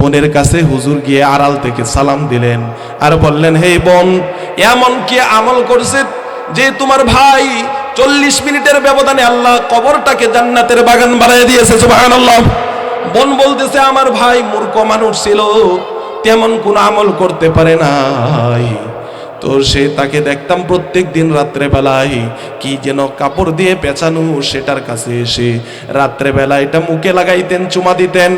বোনের কাছে হুজুর গিয়ে আড়াল থেকে সালাম দিলেন আর বললেন, হে বোন, এমন কি আমল করছে যে তোমার ভাই 40 মিনিটের ব্যবধানে আল্লাহ কবরটাকে জান্নাতের বাগান বানিয়ে দিয়েছে? সুবহানাল্লাহ। বোন বলতেছে, আমার ভাই মূর্খ মানুষ ছিল, তেমন কোন আমল করতে পারে নাই। তো তাকে দেখতাম প্রত্যেক দিন রাত্রে বেলায় কি যেন কাপড় দিয়ে পেঁচানো, সেটার কাছে এসে রাত্রে বেলা এটা মুখে লাগাইতেন, চুমা দিতেন,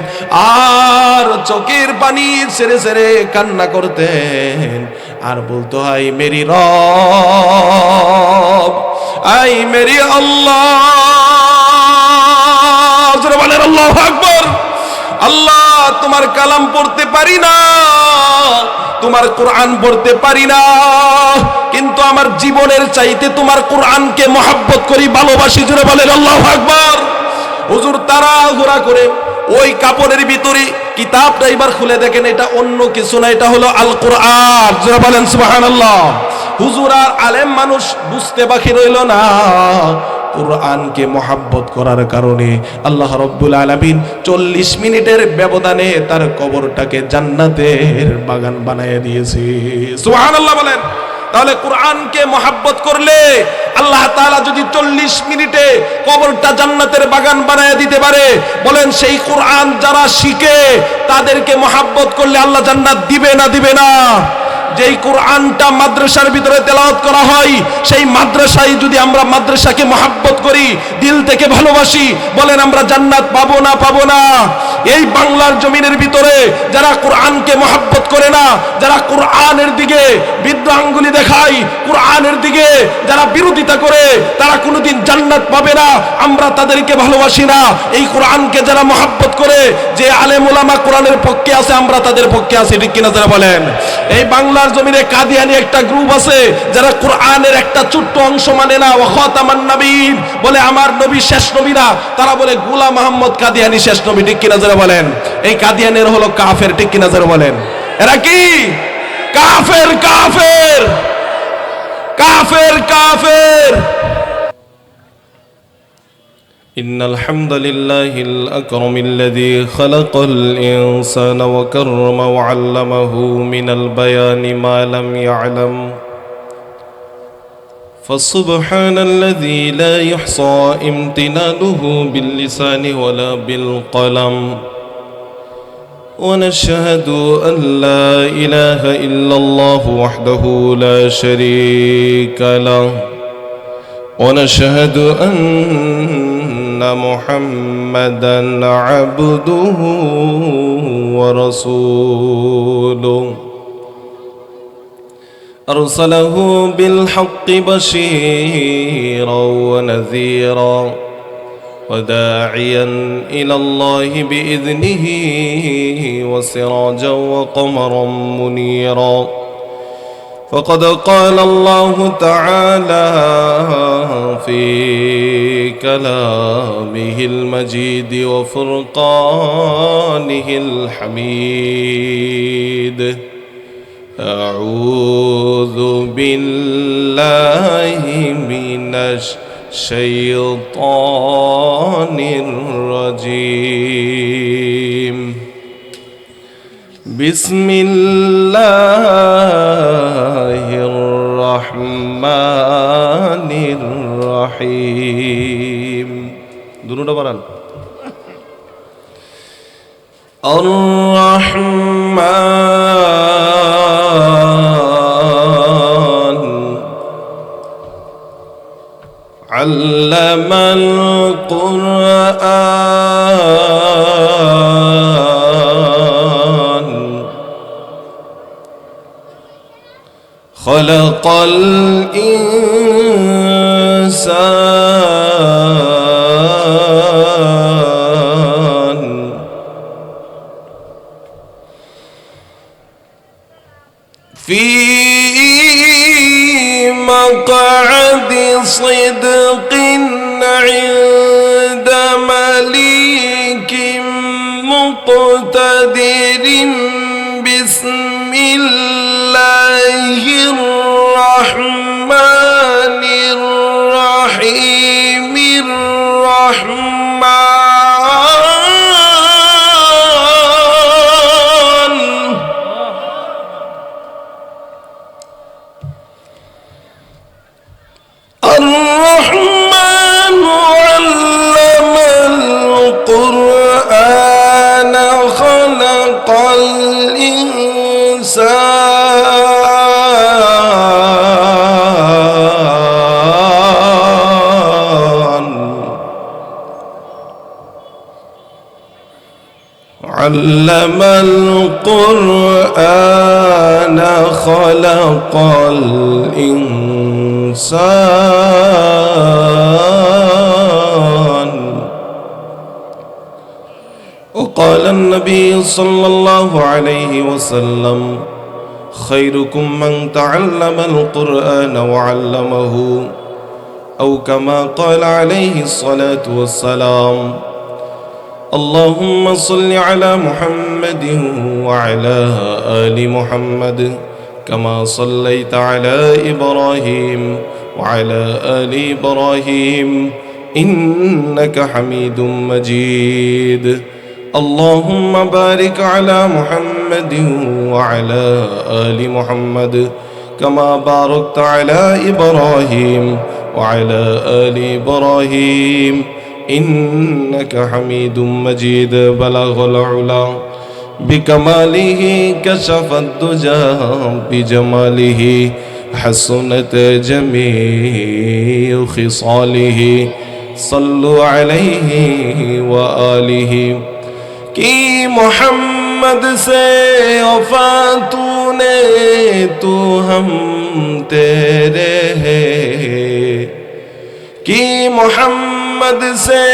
আর চোখের পানি ছেড়ে ছেড়ে কান্না করতেন আর বলতো, হাই মেরি রব, আই মেরি আল্লাহ। বলেন আল্লাহু আকবার। আল্লাহ, তোমার কালাম পড়তে পারি না, তোমার কোরআন পড়তে পারি না, কিন্তু আমার জীবনের চাইতে তোমার কোরআনকে মহব্বত করি, ভালোবাসি। জোরে বলেন আল্লাহু আকবার। হুজুর তাড়াহুড়া করে ওই কাপড়ের ভিতরে কিতাবটা এবার খুলে দেখেন, এটা অন্য কিছু না, এটা হলো আল কোরআন। জোরে বলেন সুবহানাল্লাহ। হুজুর আর আলেম মানুষ বুঝতে বাকি রইল না, কোরআনকে মহব্বত করার কারণে আল্লাহ রাব্বুল আলামিন 40 মিনিটের ব্যবধানে তার কবরটাকে জান্নাতের বাগান বানিয়ে দিয়েছে। সুবহানাল্লাহ বলেন। তাহলে কোরআনকে মহব্বত করলে আল্লাহ তাআলা যদি 40 মিনিটে কবরটা জান্নাতের বাগান বানিয়ে দিতে পারে, বলেন সেই কোরআন যারা শিখে তাদেরকে মহব্বত করলে আল্লাহ জান্নাত দিবে না দিবে না? যেই কোরআনটা মাদ্রাসার ভিতরে তেলাওয়াত করা হয়, সেই মাদ্রাসায় যদি আমরা মাদ্রাসাকে মহব্বত করি, দিল থেকে ভালোবাসি, বলেন আমরা জান্নাত পাবো না পাবো না? এই বাংলার জমিনের ভিতরে যারা কোরআনকে মহব্বত করে না, যারা কোরআনের দিকে বৃদ্ধ আঙ্গুলি দেখায়, কোরআনের দিকে যারা বিরোধিতা করে, তারা কোনোদিন জান্নাত পাবে না। আমরা তাদেরকে ভালোবাসি না। এই কোরআনকে যারা মহব্বত করে, যে আলেম ওলামা কোরআনের পক্ষে আছে, আমরা তাদের পক্ষে আছি, ঠিক কিনা যারা বলেন? এই বাংলার জমিনে কাদিয়ানি একটা গ্রুপ আছে যারা কোরআনের একটা ছোট্ট অংশ মানে না, ওয়া খাতামান নবীন, বলে আমার নবী শেষ নবী না, তারা বলে গোলাম আহমদ কাদিয়ানি শেষ নবী, ঠিক কিনা যারা বলেন? এই কাদিয়ানের হলো কাফের, ঠিক কিনা যারা বলেন? এরা কি কাফের? কাফের কাফের কাফের। إن الحمد لله الأكرم الذي خلق الإنسان وكرم وعلمه من البيان ما لم يعلم، فسبحان الذي لا يحصى امتنانه باللسان ولا بالقلم، ونشهد أن لا إله إلا الله وحده لا شريك له، ونشهد أن محمدًا عبده ورسوله، أرسله بالحق بشيرا ونذيرا وداعيا إلى الله بإذنه وسراجا وقمرا منيرا، فقد قال الله تعالى في كلامه المجيد وفرقانه الحميد: أعوذ بالله من الشيطان الرجيم، بسم الله الرحمن الرحيم। দুটোটা বানান। الرحمن علم القرآن خلق الإنسان في مقعد صدق عند مليك مقتدر، بسم الله الرحمن الرحيم، الرحمن الإنسان علم القرآن خلق الإنسان وقال النبي صلى الله عليه وسلم خيركم من تعلم القرآن وعلمه أو كما قال عليه الصلاة والسلام اللهم صل على محمد وعلى آل محمد كما صليت على إبراهيم وعلى آل إبراهيم إنك حميد مجيد اللهم بارك على محمد وعلى آل محمد كما باركت على إبراهيم وعلى آل إبراهيم إنك حميد مجيد بلغ العلا بكماله كشف الدجى بجماله حسنت جميع خصاله صلوا عليه وآله कि मोहम्मद से वफा तूने तू हम तेरे है कि मोहम्मद से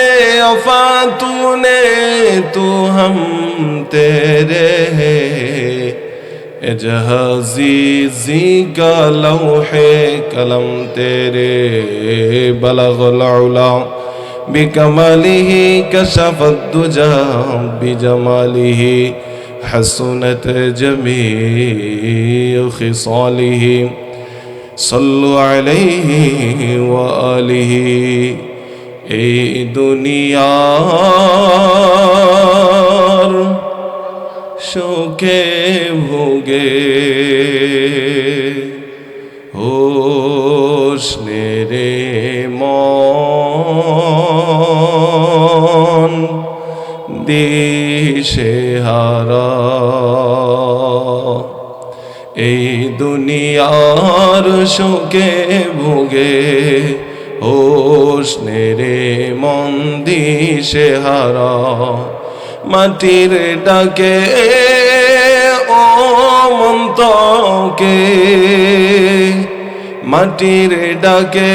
वफा तूने तू हम तेरे है जहाज़ी का लौहे कलम तेरे बलगल उला بكماله كشف الدجى بجماله حسنت جميع خصاله صلوا عليه وآله এই দুনিয়ার শোকে ভোগে হোশ নেরে মন দিশেহারা এই দুনিয়ার শোকে ভোগে হোশ নেরে মন দিশেহারা মাটির ডাকে ও মন্তকে মাটির ডাকে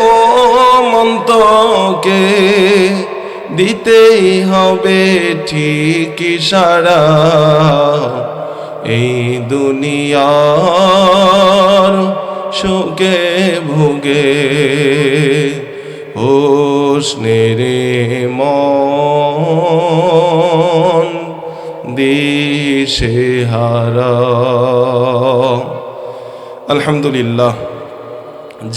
ও মন্তকে দিতেই হবে ঠিক সারা এই দুনিয়ার শোকে ভোগে হোশ নেরে মন দিশেহারা। আলহামদুলিল্লাহ,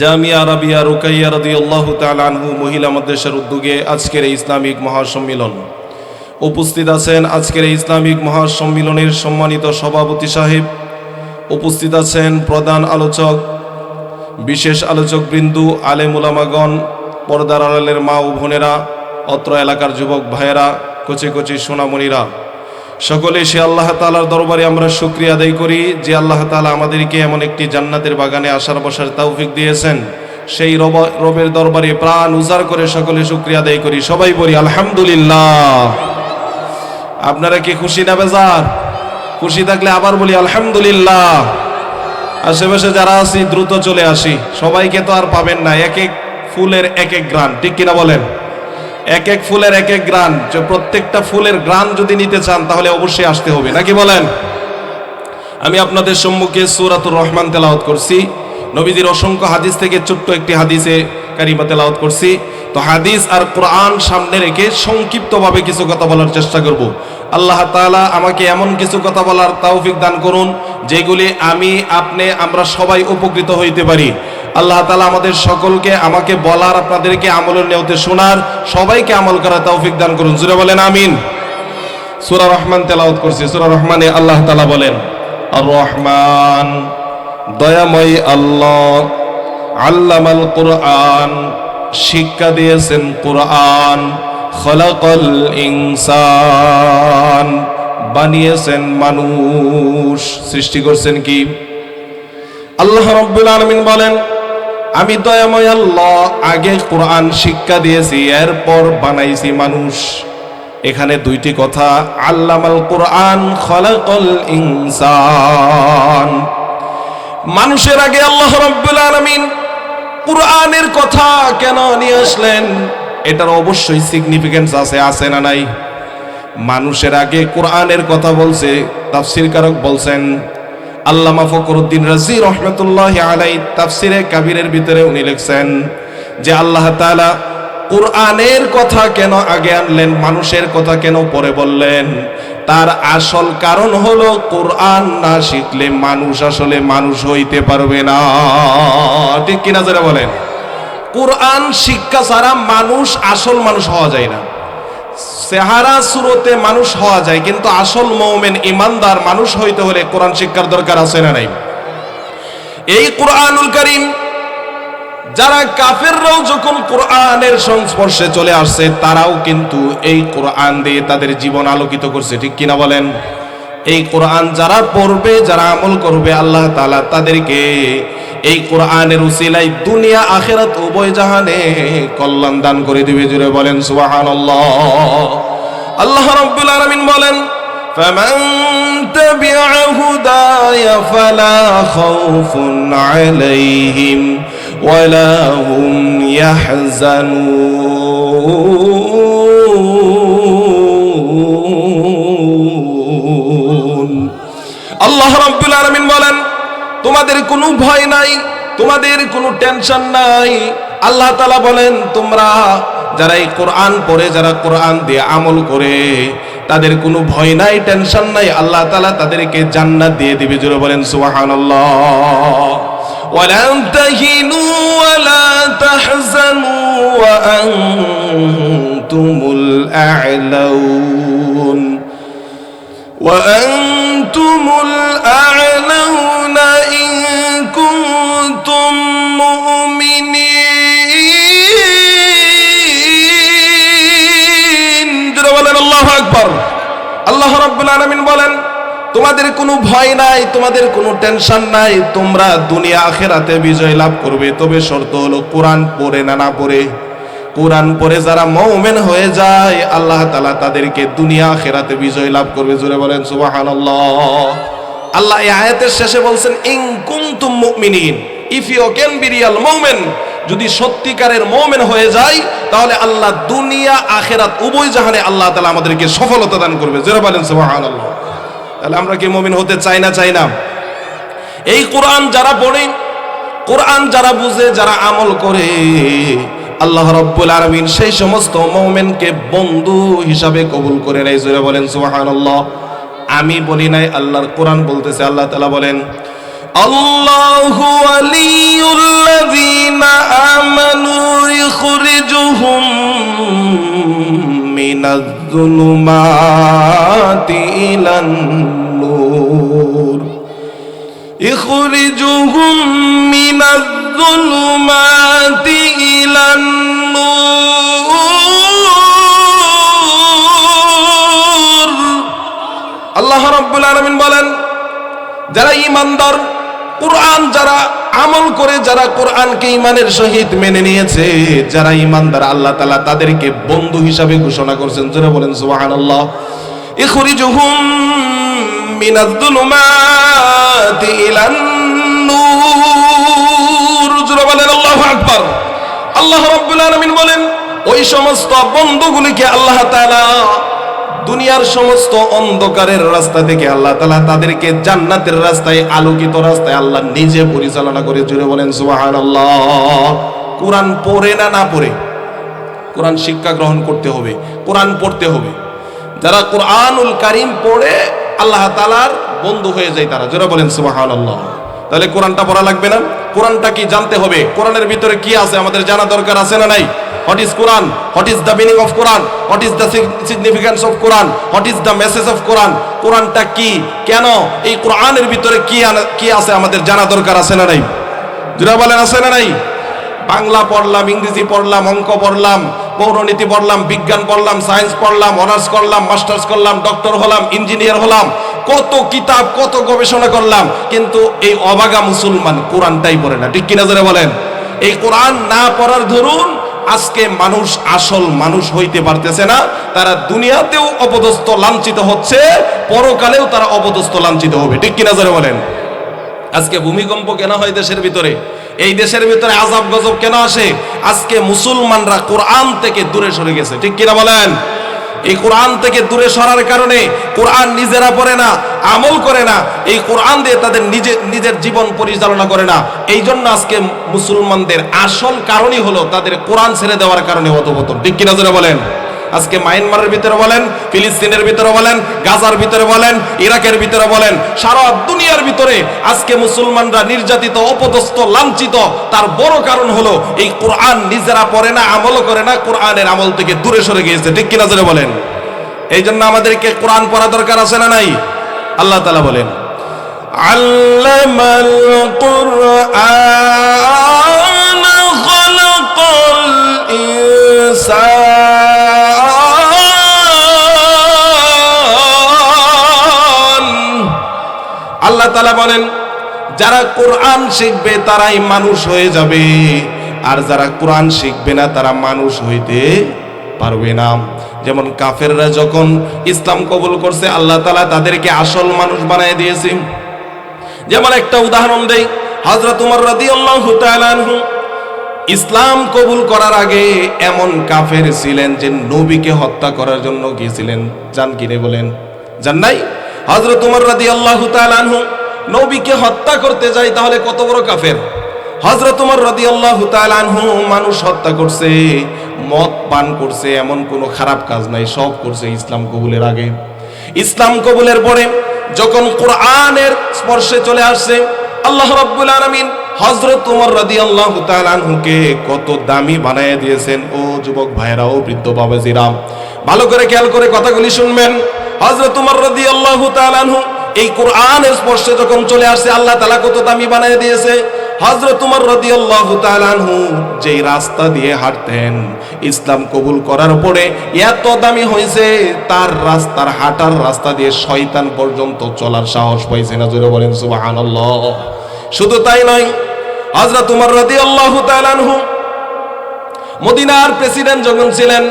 জামিয়া আরাবিয়া রুকাইয়া রাদিয়াল্লাহু তাআলা আনহু মহিলা মাদ্রাসার উদ্যোগে আজকের এই ইসলামিক মহাসম্মিলন উপস্থিত আছেন। আজকের এই ইসলামিক মহাসম্মিলনের সম্মানিত সভাপতি সাহেব, উপস্থিত আছেন প্রধান আলোচক, বিশেষ আলোচক বৃন্দু, আলেম উলামাগণ, পর্দার আড়ালের মা ও বোনেরা, অত্র এলাকার যুবক ভাইয়েরা, কচি কচি সোনামণিরা, সকলে সে আল্লাহ তাআলার দরবারে আমরা শুকরিয়া আদায় করি যে আল্লাহ তাআলা আমাদেরকে এমন একটি জান্নাতের বাগানে আসার বসার তৌফিক দিয়েছেন। সেই রবের দরবারে প্রাণ উজাড় করে সকলে শুকরিয়া আদায় করি। সবাই বলি আলহামদুলিল্লাহ। আপনারা কি খুশি না বেজার? খুশি থাকলে আবার বলি আলহামদুলিল্লাহ। আশেপাশে যারা আছি দ্রুত চলে আসি, সবাইকে তো আর পাবেন না। এক এক ফুলের এক এক গ্রান, ঠিক কিনা বলেন? এক এক ফুলের এক এক গ্রান, প্রত্যেকটা ফুলের গ্রান যদি নিতে চান তাহলে অবশ্যই আসতে হবে, নাকি বলেন? আমি আপনাদের সম্মুখে সূরাতুর রহমান তেলাওয়াত করছি। নবীজির অসংখ্য হাদিস থেকে ছোট্ট একটি হাদিসে কারিমা তেলাওয়াত করছি। তো হাদিস আর কোরআন সামনে রেখে সংক্ষিপ্তভাবে কিছু কথা বলার চেষ্টা করব। আল্লাহ তাআলা আমাকে এমন কিছু কথা বলার তৌফিক দান করুন যেগুলি আমি, আপনি, আমরা সবাই উপকৃত হইতে পারি। আল্লাহ তাআলা আমাদের সকলকে, আমাকে বলার, আপনাদেরকে আমলের নিয়তে শোনার, সবাইকে আমল করার তৌফিক দান করুন। জোরে বলেন আমিন। সূরা রহমান তেলাওয়াত করছি। সূরা রহমানে আল্লাহ তাআলা বলেন, আর রহমান, দয়াময় আল্লাহ, আল্লামাল কুরআন, শিক্ষা দিয়েছেন কুরআন, খলাকাল ইনসান, বানিয়েছেন মানুষ। সৃষ্টি করছেন কি? আল্লাহ রাব্বুল আলামিন বলেন, আমি দয়াময় আল্লাহ আগে কোরআন শিক্ষা দিয়েছি, এরপর বানাইছি মানুষ। এখানে দুইটি কথা, আল্লামাল কোরআন খলাকাল ইনসান। মানুষের আগে আল্লাহ রাব্বুল আলামিন কোরআনের কথা কেন নিয়ে আসলেন? এটার অবশ্যই সিগনিফিকেন্স আছে না নাই? মানুষের আগে কোরআনের কথা বলছে। তাফসীরকারক বলছেন, আল্লামা ফখরুদ্দিন রাজি রহমতুল্লাহি আলাইহি তাফসিরে কাবীরের ভিতরে উনি লিখছেন যে আল্লাহ তাআলা কোরআনের কথা কেন আগে আনলেন, মানুষের কথা কেন পরে বললেন? তার আসল কারণ হলো কোরআন না শিখলে মানুষ আসলে মানুষ হইতে পারবে না। ঠিক কিনা যারা বলেন? কোরআন শিক্ষা ছাড়া মানুষ আসল মানুষ হওয়া যায় না। চেহারা সুরতে মানুষ হওয়া যায়, কিন্তু আসল মুমিন ইমানদার মানুষ হইতে হলে কোরআন শিক্ষার দরকার আছে না নাই? এই কোরআনুল কারীম যারা কাফেররাও যখন কোরআনের সংস্পর্শে চলে আসছে, তারাও কিন্তু এই কোরআন দিয়ে তাদের জীবন আলোকিত করছে। ঠিক কিনা বলেন? এই কোরআন যারা পড়বে, যারা আমল করবে, আল্লাহ তাআলা তাদেরকে এই কোরআনের উসিলায় দুনিয়া আখিরাত উভয় জাহানে কল্যাণ দান করে দিবে। জুড়ে বলেন সুবহানাল্লাহ। আল্লাহ রাব্বুল আলামিন বলেন, ফামান তাবিআ হুদায়া ফালা খাউফুন আলাইহিম ওয়ালা হুম ইয়াহজানুন। আল্লাহ রাব্বুল আলামিন বলেন, তোমাদের কোনো ভয় নাই, তোমাদের কোনো টেনশন নাই। আল্লাহ তাআলা বলেন, তোমরা যারা এই কোরআন পড়ে, যারা কোরআন দিয়ে আমল করে, তাদের কোনো ভয় নাই, টেনশন নাই। আল্লাহ তাআলা তাদেরকে জান্নাত দিয়ে দিবে। জোরে বলেন সুবহানাল্লাহ। ওয়ালা তাহিনু ওয়ালা তাহজানু ওয়া আনতুমুল আ'লাউন ওয়া আনতুমুল আ'লাউনা ইন কুনতুম মুমিনিন। জোরে বলেন আল্লাহু আকবার। আল্লাহ রাব্বুল আলামিন বলেন, তোমাদের কোনো ভয় নাই, তোমাদের কোনো টেনশন নাই, তোমরা দুনিয়া আখিরাতে বিজয় লাভ করবে। তবে শর্ত হলো কোরআন পড়ে না পড়ে। কোরআন পড়ে যারা মুমিন হয়ে যায়, আল্লাহ তাআলা তাদেরকে দুনিয়া আখিরাতে বিজয় লাভ করবে। জোরে বলেন সুবহানাল্লাহ। আল্লাহ এই আয়াতের শেষে বলছেন, ইন কুনতুম মুমিনিন, if you can be real মুমিন, যদি সত্যিকারের মুমিন হয়ে যায়, তাহলে আল্লাহ দুনিয়া আখিরাত উভয় জাহানে আল্লাহ তাআলা আমাদেরকে সফলতা দান করবে। জোরে বলেন সুবহানাল্লাহ। তাহলে আমরা কি মুমিন হতে চাই না চাই না? এই কোরআন যারা পড়ে, কোরআন যারা বুঝে, যারা আমল করে, আল্লাহ রাব্বুল আলামিন সেই সমস্ত মুমিনকে বন্ধু হিসাবে কবুল করে নেয়। জোরে বলেন সুবহানাল্লাহ। আমি বলি নাই, আল্লাহর কোরআন বলতেছে। আল্লাহ তাআলা বলেন, আল্লাহু ওয়ালিয়ুল্লাযীনা আমানু ইখরিজুহুম মিনাজ-যুলুমাতি ইলান-নূর ইখরিজুহুম মিনাজ-যুলুমাতি ইলান-নূর। আল্লাহ রাব্বুল আলামিন বলেন, যারা ঈমানদার, কোরআন যারা আমল করে, যারা কোরআনকে ঈমানের সহিত মেনে নিয়েছে, যারা ঈমানদার, আল্লাহ তাআলা তাদেরকে বন্ধু হিসাবে ঘোষণা করছেন। জোরে বলেন সুবহানাল্লাহ। ইখরিজুহুম মিনাজ-যুলুমাতি ইলান-নূর। জোরে বলেন আল্লাহু আকবার। আল্লাহ রাব্বুল আলামিন বলেন, ওই সমস্ত বন্ধুগুলিকে আল্লাহ তাআলা দুনিয়ার সমস্ত অন্ধকারের রাস্তা থেকে আল্লাহ তাআলা তাদেরকে জান্নাতের রাস্তায়, আলোকিত রাস্তায় আল্লাহ নিজে পরিচালনা করে। জুড়ে বলেন সুবহানাল্লাহ। কোরআন পড়ে না পড়ে, কোরআন শিক্ষা গ্রহণ করতে হবে, কোরআন পড়তে হবে। যারা কোরআনুল কারীম পড়ে আল্লাহ তাআলার বন্ধু হয়ে যায় তারা। জুড়ে বলেন সুবহানাল্লাহ। তাহলে কোরআনটা পড়া লাগবে না? কোরআনটা কি জানতে হবে? কোরআনের ভিতরে কি আছে আমাদের জানা দরকার আছে না নাই? What is Quran? What is the meaning of Quran? What is the significance of Quran? What is the message of Quran? কোরআনটা কি, কেন, এই কোরআনের ভিতরে কি আছে আমাদের জানা দরকার আছে না নাই? যারা বলেন আছে না নাই? বাংলা পড়লাম, ইংরেজি পড়লাম, অঙ্ক পড়লাম, পৌরনীতি পড়লাম, বিজ্ঞান পড়লাম, সায়েন্স পড়লাম, অনার্স করলাম, মাস্টার্স করলাম, ডক্টর হলাম, ইঞ্জিনিয়ার হলাম, কত কিতাব কত গবেষণা করলাম, কিন্তু এই অবাগা মুসলমান কোরআনটাই পড়ে না। ঠিক কিনা জোরে বলেন? এই কোরআন না পড়ার দরুন আজকে মানুষ আসল মানুষ হইতে পারতেছে না। তারা দুনিয়াতেও অপদস্থ লাঞ্ছিত হচ্ছে, পরকালেও তারা অপদস্থ লাঞ্ছিত হবে। ঠিক কিনা জোরে বলেন? আজকে ভূমিকম্প কেন হয় দেশের ভিতরে? এই দেশের ভিতরে আযাব গজব কেন আসে? আজকে মুসলমানরা কোরআন থেকে দূরে সরে গেছে। ঠিক কিনা বলেন? এই কোরআন থেকে দূরে সরার কারণে কোরআন নিজেরা পড়ে না, আমল করে না, এই কোরআন দিয়ে তাদের নিজের জীবন পরিচালনা করে না। এই জন্য আজকে মুসলমানদের আসল কারণই হলো তাদের কোরআন ছেড়ে দেওয়ার কারণে অধঃপতন। ঠিক কিনা জোরে বলেন? আজকে মায়ানমারের ভিতরে বলেন, ফিলিস্তিনের ভিতরে বলেন, গাজার ভিতরে বলেন, ইরাকের ভিতরে বলেন, সারা দুনিয়ার ভিতরে আজকে মুসলমানরা নির্যাতিত, অপদস্থ, লাঞ্ছিত। তার বড় কারণ হলো এই কোরআন নিজেরা পড়ে না, আমল করে না, কোরআনের আমল থেকে দূরে সরে গিয়েছে। ঠিক কিনা জোরে বলেন? এই জন্য আমাদেরকে কোরআন পড়া দরকার আছে না নাই? আল্লাহ তাআলা বলেন, আল্লামাল কুরআন খালাকাল ইনসান। আল্লাহ তাআলা বলেন, যারা কোরআন শিখবে তারাই মানুষ হয়ে যাবে, আর যারা কোরআন শিখবে না তারা মানুষ হইতে পারবে না। যেমন কাফেররা যখন ইসলাম কবুল করছে, আল্লাহ তাআলা তাদেরকে আসল মানুষ বানিয়ে দিয়েছে। যেমন একটা উদাহরণ দেই, হযরত ওমর রাদিয়াল্লাহু তাআলা আনহু ইসলাম কবুল করার আগে এমন কাফের ছিলেন যে নবীকে হত্যা করার জন্য গিয়েছিলেন। জান কিনে বলেন? জান নাই? হযরত ওমর রাদিয়াল্লাহু তাআলা আনহু নবীকে হত্যা করতে যায়, তাহলে কত বড় কাফের। হযরত ওমর রাদিয়াল্লাহু তাআলা আনহু মানুষ হত্যা করছে, মদ পান করছে, এমন কোনো খারাপ কাজ নাই, সব করছে ইসলাম কবুলের আগে। ইসলাম কবুলের পরে যখন কোরআনের স্পর্শে চলে আসছে, আল্লাহ রাব্বুল আলামিন হযরত ওমর রাদিয়াল্লাহু তাআলা আনহুকে কত দামি বানায় দিয়েছেন। ও যুবক ভাইরা, ও বৃদ্ধ বাবাজিরা, ভালো করে খেয়াল করে কথাগুলি শুনবেন। হযরত ওমর রাদিয়াল্লাহু তাআলা আনহু এই কোরআনের স্পর্শে যখন চলে আসছে, আল্লাহ তাআলা কত দামি বানায় দিয়েছে। হযরত ওমর রাদিয়াল্লাহু তাআলা আনহু যেই রাস্তা দিয়ে হাঁটতেন ইসলাম কবুল করার পরে, এত দামি হয়েছে তার রাস্তার হাঁটার রাস্তা দিয়ে শয়তান পর্যন্ত চলার সাহস পাইছে না। জোরে বলেন সুবহানাল্লাহ। শুধু তাই নয়, হযরত ওমর রাদিয়াল্লাহু তাআলা আনহু মদিনার প্রেসিডেন্ট যখন ছিলেন,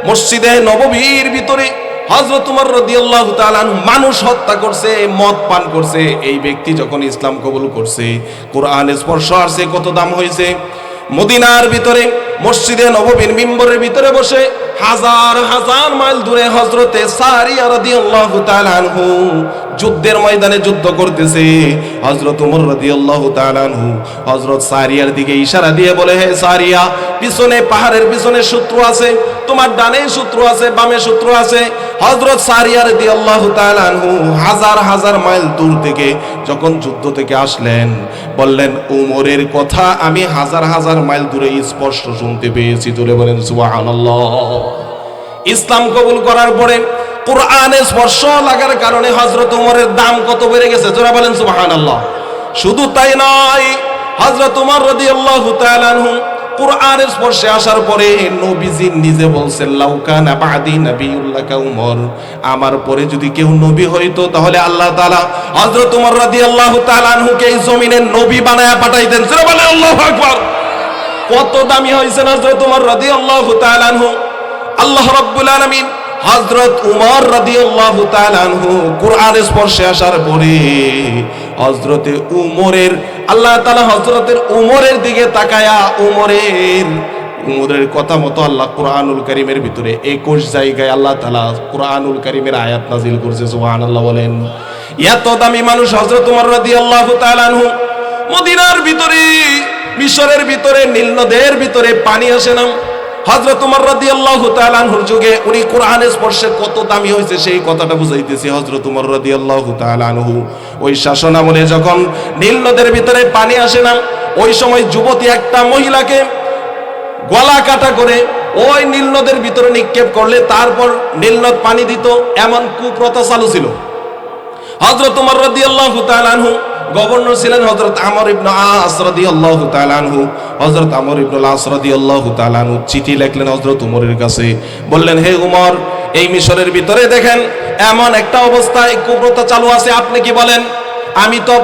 মসজিদে নববীর ভিতরে হযরত ওমর রাদিয়াল্লাহু তাআলা আনহু মানুষ হত্যা করছে, মদ পান করছে। এই ব্যক্তি যখন ইসলাম কবুল করছে, কোরআনের স্পর্শ আসছে, কত দাম হয়েছে। মদিনার ভিতরে মসজিদে নববীর মিম্বরের ভিতরে বসে হাজার হাজার মাইল দূরে হযরতে সারিয়া রাদিয়াল্লাহু তাআলা আনহু যুদ্ধের ময়দানে যুদ্ধ করতেছে। হযরত ওমর রাদিয়াল্লাহু তাআলা আনহু হযরত সারিয়ার দিকে ইশারা দিয়ে বলে, হে সারিয়া, পিছনে পাহাড়ের পিছনে শত্রু আছে, তোমার ডানে শত্রু আছে, বামে শত্রু আছে। হযরত সারিয়া রাদিয়াল্লাহু তাআলা আনহু হাজার হাজার মাইল দূর থেকে যখন যুদ্ধ থেকে আসলেন, বললেন, ওমরের কথা আমি হাজার হাজার মাইল দূরে স্পষ্ট শুনতে পেয়েছি। জোরে বলেন সুবহানাল্লাহ। ইসলাম কবুল করার পরে কোরআনে স্পর্শ লাগার কারণে হযরত ওমরের দাম কত বেড়ে গেছে। জোরে বলেন সুবহানাল্লাহ। শুধু তাই নয়, হযরত ওমর রাদিয়াল্লাহু তাআলা আনহু কোরআনের স্পর্শে আসার পরে নবীজি নিজে বলছেন, লাউ কানা বাদি নাবিয়ুল্লাহ কা উমর, আমার পরে যদি কেউ নবী হইতো তাহলে আল্লাহ তাআলা হযরত ওমর রাদিয়াল্লাহু তাআলা আনহুকে এই জমিনের নবী বানায়া পাঠাইতেন। জোরে বলেন আল্লাহু আকবার। কত দামি হয়েছেন হযরত ওমর রাদিয়াল্লাহু তাআলা আনহু। আল্লাহ রাব্বুল আলামিন হযরত ওমর রাদিয়াল্লাহু তাআলা আনহু কোরআনের স্পর্শে আসার পরে হযরতে ওমরের, আল্লাহ তাআলা হযরতের ওমরের দিকে তাকায়া ওমরের কথা মতো আল্লাহ কোরআনুল কারীমের ভিতরে 21 জায়গায় আল্লাহ তাআলা কোরআনুল কারীমের আয়াত নাযিল করেছে। সুবহানাল্লাহ বলেন। এত দামি মানুষ হযরত ওমর রাদিয়াল্লাহু তাআলা আনহু। মদিনার ভিতরে, মিশরের ভিতরে, নীল নদের ভিতরে পানি আসে না। হযরত ওমর রাদিয়াল্লাহু তাআলা আনহুর যুগে উনি কোরআনের স্পর্শে কত দামি হয়েছে সেই কথাটা বুঝাইতেছি। হযরত ওমর রাদিয়াল্লাহু তাআলা আনহু ওই শাসন আমলে যখন নীল নদের ভিতরে পানি আসে না, ওই সময় যুবতী একটা মহিলাকে গলা কাটা করে ওই নীল নদের ভিতরে নিক্ষেপ করলে তারপর নীল নদ পানি দিত, এমন কুপ্রথা চালু ছিল। হযরত ওমর রাদিয়াল্লাহু তাআলা আনহু গভর্নর ছিলেন হযরত আমর ইবনে আস রাদিয়াল্লাহু তাআলা আনহু। হযরত আমর ইবনে আস রাদিয়াল্লাহু তাআলা আনহু চিঠি লিখলেন হযরত উমরের কাছে, বললেন, হে উমর, এই মিশরের ভিতরে দেখেন এমন একটা অবস্থায় কুপ্রথা চালু আছে, আপনি কি বলেন? আমি তো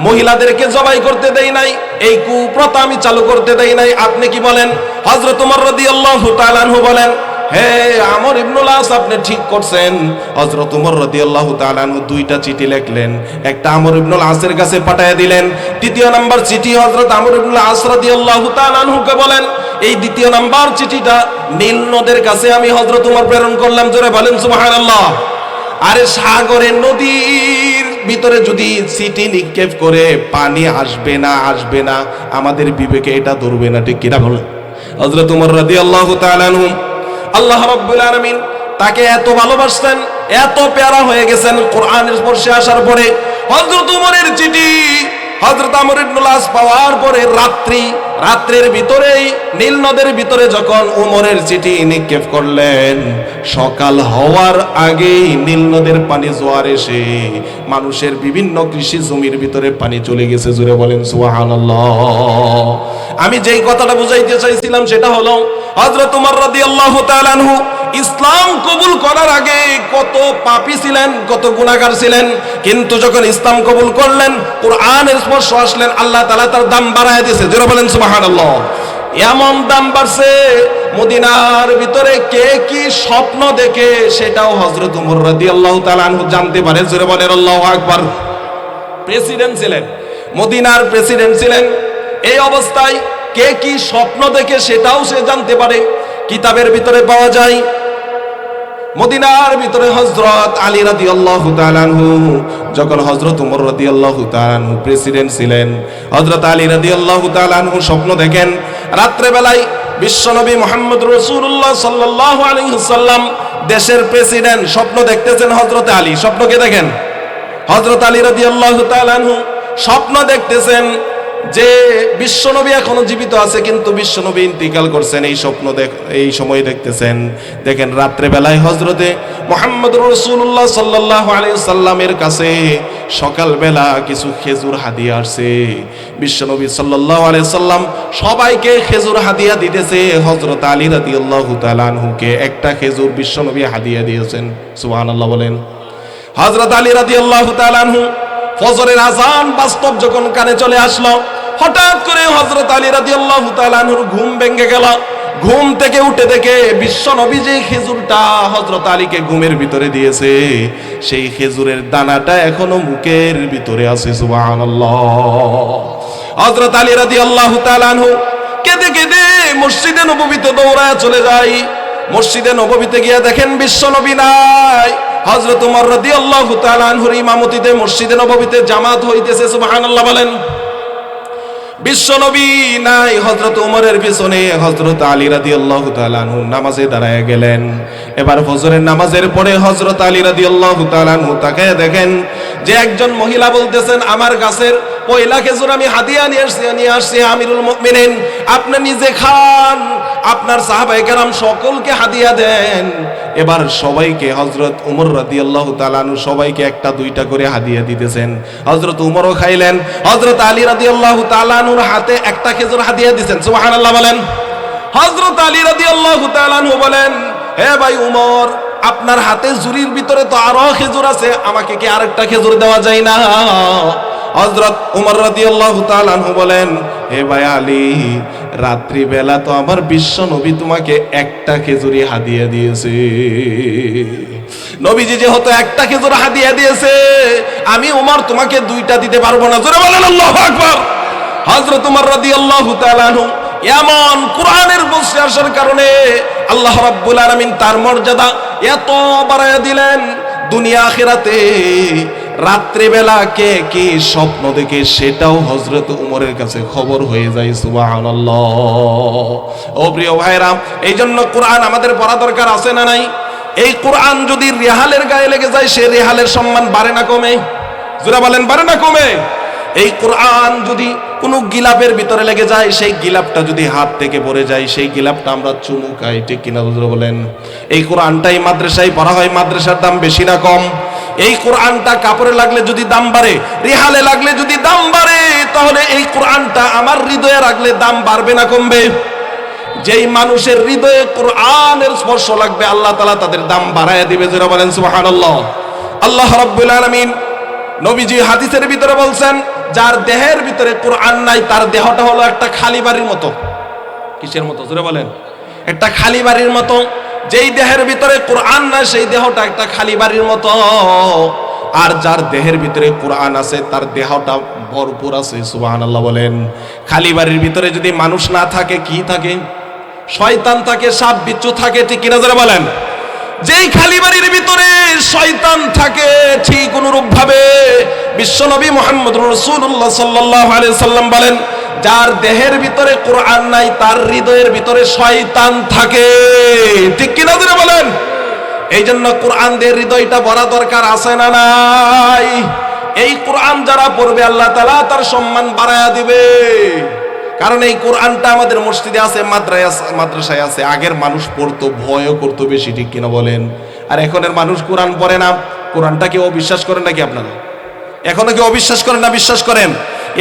মহিলাদেরকে জবাই করতে দেই নাই, এই কুপ্রথা আমি চালু করতে দেই নাই, আপনি কি বলেন? হযরত উমর রাদিয়াল্লাহু তাআলা আনহু বলেন, হে আমর ইবনে আস, আপনি ঠিক করছেন। হযরত উমর রাদিয়াল্লাহু তাআলা আনহু দুইটা চিঠি লিখলেন, একটা আমর ইবনে আসের কাছে পাঠিয়ে দিলেন, দ্বিতীয় নাম্বার চিঠি হযরত আমর ইবনে আস রাদিয়াল্লাহু তাআলা আনহুকে বলেন, এই দ্বিতীয় নাম্বার চিঠিটা নীল নদের কাছে আমি হযরত উমর প্রেরণ করলাম। জোরে বলেন সুবহানাল্লাহ। আরে সাগরের নদীর ভিতরে যদি চিঠি নিক্ষেপ করে পানি আসবে না আমাদের বিবেকে এটা ধরবে না, ঠিক কিনা বলেন? হযরত উমর রাদিয়াল্লাহু তাআলা আনহু আল্লাহ রাব্বুল আলামিন তাকে এত ভালোবাসতেন, এত প্যারা হয়ে গেছেন কোরআনের স্পর্শে আসার পরে। হযরত উমরের চিঠি হযরত আমর ইবনে আস পাওয়ার পরে রাত্রের ভিতরেই নীল নদের ভিতরে যখন উমরের চিঠি নিক্ষেপ করলেন, সকাল হওয়ার আগেই নীল নদের পানি জোয়ার এসে মানুষের বিভিন্ন কৃষি জমির ভিতরে পানি চলে গেছে। জোরে বলেন সুবহানাল্লাহ। আমি যেই কথাটা বুঝাইতে চাইছিলাম সেটা হলো, হযরত উমর রাদিয়াল্লাহু তাআলা আনহু ইসলাম কবুল করার আগে কত পাপী ছিলেন, কত গুনাহগার ছিলেন, কিন্তু যখন ইসলাম কবুল করলেন, কোরআনের স্পর্শ আসলেন, আল্লাহ তাআলা তার দাম বাড়ায় দিয়েছে। জোরে বলেন সুবহানাল্লাহ। এমন দাম বাড়ছে, মদিনার ভিতরে কে কি স্বপ্ন দেখে সেটাও হযরত উমর রাদিয়াল্লাহু তাআলা আনহু জানতে পারে। জোরে বলেন আল্লাহু আকবার। প্রেসিডেন্ট ছিলেন, মদিনার প্রেসিডেন্ট ছিলেন, এই অবস্থায় কে কি স্বপ্ন দেখে সেটাও সে জানতে পারে। কিতাবের ভিতরে পাওয়া যায়, মদিনার ভিতরে হযরত আলী রাদিয়াল্লাহু তাআলা আনহু যখন হযরত উমর রাদিয়াল্লাহু তাআলা আনহু প্রেসিডেন্ট ছিলেন, হযরত আলী রাদিয়াল্লাহু তাআলা আনহু স্বপ্ন দেখেন, রাত্রে বেলায় বিশ্বনবী মুহাম্মদ রাসূলুল্লাহ সাল্লাল্লাহু আলাইহি ওয়াসাল্লাম দেশের প্রেসিডেন্ট, স্বপ্ন দেখতেছেন হযরত আলী। স্বপ্নকে দেখেন, হযরত আলী রাদিয়াল্লাহু তাআলা আনহু স্বপ্ন দেখতেছেন যে বিশ্বনবী এখনো জীবিত আছে, কিন্তু বিশ্বনবী ইন্তিকাল করছেন। এই সময় দেখতেছেন, দেখেন রাত্রে বেলায় হযরতে মুহাম্মদুর রাসূলুল্লাহ সাল্লাল্লাহু আলাইহি ওয়াসাল্লামের কাছে সকালবেলা কিছু খেজুর হাদিয়া আসছে। বিশ্বনবী সাল্লাল্লাহু আলাইহি ওয়াসাল্লাম সবাইকে খেজুর হাদিয়া দিতেছে, হযরত আলী রাদিয়াল্লাহু তাআলা আনহুকে একটা খেজুর বিশ্বনবী হাদিয়া দিয়েছেন। সুবহানাল্লাহ বলেন। হযরত আলী রাদিয়াল্লাহু তাআলা আনহু ফজরের আযান বাস্তব যখন কানে চলে আসলো, হঠাৎ করে হযরত আলী রাদিয়াল্লাহু তাআলা আনহুর ঘুম ভেঙে গেল। ঘুম থেকে উঠে দেখে বিশ্বনবী যে খেজুরটা হযরত আলীকে ঘুমের ভিতরে দিয়েছে, সেই খেজুরের দানাটা এখনো মুখের ভিতরে আছে। সুবহানাল্লাহ। হযরত আলী রাদিয়াল্লাহু তাআলা আনহু কেঁদে কেঁদে মসজিদে নববীতে দৌড়ায় চলে যায়। মসজিদে নববীতে গিয়ে দেখেন বিশ্বনবী নাই। হযরত উমর রাদিয়াল্লাহু তাআলা আনহুর ইমামতিতে মসজিদে নববীতে জামাত হইতেছে। সুবহানাল্লাহ বলেন। বিশ্বনবী নাই, হযরত উমরের পিছনে হযরত আলী রাদিয়াল্লাহু তাআলা আনহু নামাজে দাঁড়ায় গেলেন। এবার ফজরের নামাজের পরে হযরত আলী রাদিয়াল্লাহু তাআলা আনহু তাকায় দেখেন যে একজন মহিলা বলতেছেন, আমার গাছের পয়লা খেজুর আমি হাদিয়া নিয়ে আসছি আমিরুল মুমিনিন, আপনি নিজে খান, আপনার সাহাবায়ে কেরাম সকলকে হাদিয়া দেন। এবার সবাইকে হযরত উমর রাদিয়াল্লাহু তাআলা আনহু সবাইকে একটা দুইটা করে হাদিয়া দিতেছেন। হযরত উমরও খাইলেন, হযরত আলী রাদিয়াল্লাহু তাআলা আনহুর হাতে একটা খেজুর হাদিয়া দিবেন। সুবহানাল্লাহ বলেন। হযরত আলী রাদিয়াল্লাহু তাআলা আনহু বলেন, হে ভাই উমর, আপনার হাতে ঝুড়ির ভিতরে তো আরো খেজুর আছে, আমাকে কি আরেকটা খেজুর দেওয়া যায় না? হযরত উমর রাদিয়াল্লাহু তাআলা আনহু বলেন, হে ভাই আলী, রাত্রি বেলা তো আমার বিশ্ব নবী তোমাকে একটা খেজুরি হাদিয়া দিয়েছে। নবীজি যেহেতু একটা খেজুর হাদিয়া দিয়েছে, আমি উমর তোমাকে দুইটা দিতে পারবো না। জোরে বলেন আল্লাহু আকবার। হযরত উমর রাদিয়াল্লাহু তাআলা আনহু এমন কোরআনের বর্ষে আসার কারণে আল্লাহ রাব্বুল আলামিন তার মর্যাদা এত বাড়ায়া দিলেন, দুনিয়া আখিরাতে রাত্রিবেলা কে কি স্বপ্ন দেখে সেটাও হযরত উমরের কাছে খবর হয়ে যায়। সুবহানাল্লাহ। ও প্রিয় ভাইরা, এই জন্য কোরআন আমাদের পড়া দরকার আছে না নাই? এই কোরআন যদি রেহালের গায়ে লেগে যায়, সে রেহালের সম্মান বাড়ে না কমে? জোরে বলেন, বাড়ে না কমে? এই কোরআন যদি কোনো গিলাপের ভিতরে লেগে যায়, সেই গিলাপটা যদি হাত থেকে পড়ে যায়, সেই গিলাপটা আমরা চুমু খাই, ঠিক কিনা হুজুর বলেন? এই কোরআনটাই মাদ্রাসায় পড়া হয়, মাদ্রাসার দাম বেশি না কম? এই কোরআনটা কাপড়ে লাগলে যদি দাম বাড়ে, রিহালে লাগলে যদি দাম বাড়ে, তাহলে এই কোরআনটা আমার হৃদয়ে রাখলে দাম বাড়বে না কমবে? যেই মানুষের হৃদয়ে কোরআনের স্পর্শ লাগবে, আল্লাহ তাআলা তাদের দাম বাড়ায় দিবে। যারা বলেন সুবহানাল্লাহ। আল্লাহ রাব্বুল আলামিন নবীজি হাদিসের ভিতরে বলছেন, যার দেহের ভিতরে কোরআন নাই তার দেহটা হলো একটা খালি বাড়ির মতো। কিসের মতো? জোরে বলেন। একটা খালি বাড়ির মতো। যেই দেহের ভিতরে কোরআন নাই সেই দেহটা একটা খালি বাড়ির মতো। আর যার দেহের ভিতরে কোরআন আছে তার দেহটা ভরপুর আছে। সুবহানাল্লাহ বলেন। খালি বাড়ির ভিতরে যদি মানুষ না থাকে, কি থাকে? শয়তান থাকে, সাপ বিচ্ছু থাকে, ঠিক কিনা যারা বলেন? যেই খালি বাড়ির ভিতরে শয়তান থাকে, ঠিক অনুরূপ ভাবে বিশ্বনবী মুহাম্মদুর রাসূলুল্লাহ সাল্লাল্লাহু আলাইহি সাল্লাম বলেন, যার দেহের ভিতরে কোরআন নাই তার হৃদয়ের ভিতরে শয়তান থাকে, ঠিক কিনা যারা বলেন? এই জন্য কোরআন দিয়ে হৃদয়টা ভরা দরকার, আছে না নাই? এই কোরআন যারা পড়বে আল্লাহ তাআলা তার সম্মান বাড়ায়া দিবে। কারণ এই কোরআনটা আমাদের মসজিদে আছে, মাদ্রাসায় আছে। আগের মানুষ পড়তো, ভয়ও করতো বেশি, ঠিক কিনা বলেন? আর এখনের মানুষ কোরআন পড়ে না। কোরআনটা কেউ অবিশ্বাস করেন নাকি আপনারা? এখনো কেউ অবিশ্বাস করেন না বিশ্বাস করেন?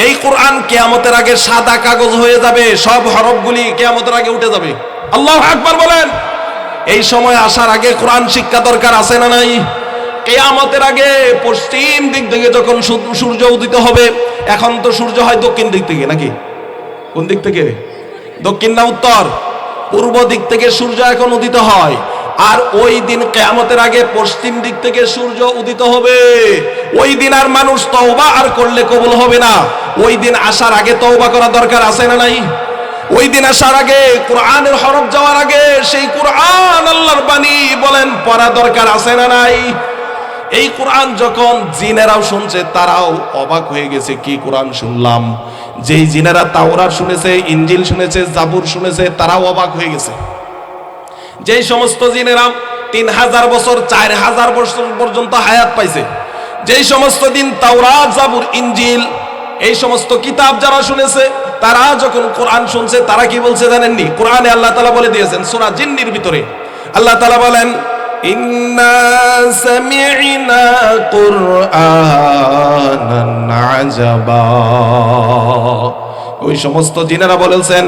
এই কোরআন কিয়ামতের আগে সাদা কাগজ হয়ে যাবে, সব হরফগুলি কিয়ামতের আগে উঠে যাবে। আল্লাহু আকবার বলেন। এই সময় আসার আগে কোরআন শিক্ষা দরকার, আছে না নাই? কিয়ামতের আগে পশ্চিম দিক থেকে যখন সূর্য উদিত হবে, এখন তো সূর্য হয় দক্ষিণ দিক থেকে, নাকি? কোন দিক থেকে? দক্ষিণ না উত্তর? পূর্ব দিক থেকে সূর্য এখন উদিত হয়। আর ওই দিন কিয়ামতের আগে পশ্চিম দিক থেকে সূর্য উদিত হবে। ওই দিন আর মানুষ তওবা আর করলে কবুল হবে না। ওই দিন আসার আগে তওবা করা দরকার, আছে না নাই? ওই দিন আসার আগে, কোরআনের হরফ যাওয়ার আগে সেই কোরআন আল্লাহর বাণী বলেন পড়া দরকার, আছে না নাই? এই কোরআন যখন জিনেরাও শুনছে তারাও অবাক হয়ে গেছে, কি কোরআন শুনলাম। যেই জিনেরা তাওরাত শুনেছে, ইনজিল শুনেছে, জাবুর শুনেছে, তারাও অবাক হয়ে গেছে। যেই সমস্ত জিনেরা 3000 বছর 4000 বছর পর্যন্ত হায়াত পাইছে, যেই সমস্ত দিন তাওরাত, জাবুর, ইনজিল এই সমস্ত কিতাব যারা শুনেছে, তারা যখন কোরআন শুনছে তারা কি বলছে জানেননি? কোরআনে আল্লাহ তাআলা বলে দিয়েছেন সূরা জিন্নির ভিতরে, আল্লাহ তাআলা বলেন, ইন্না সামি'না কুরআনান আজাবা। ওই সমস্ত জিনেরা বলেছেন,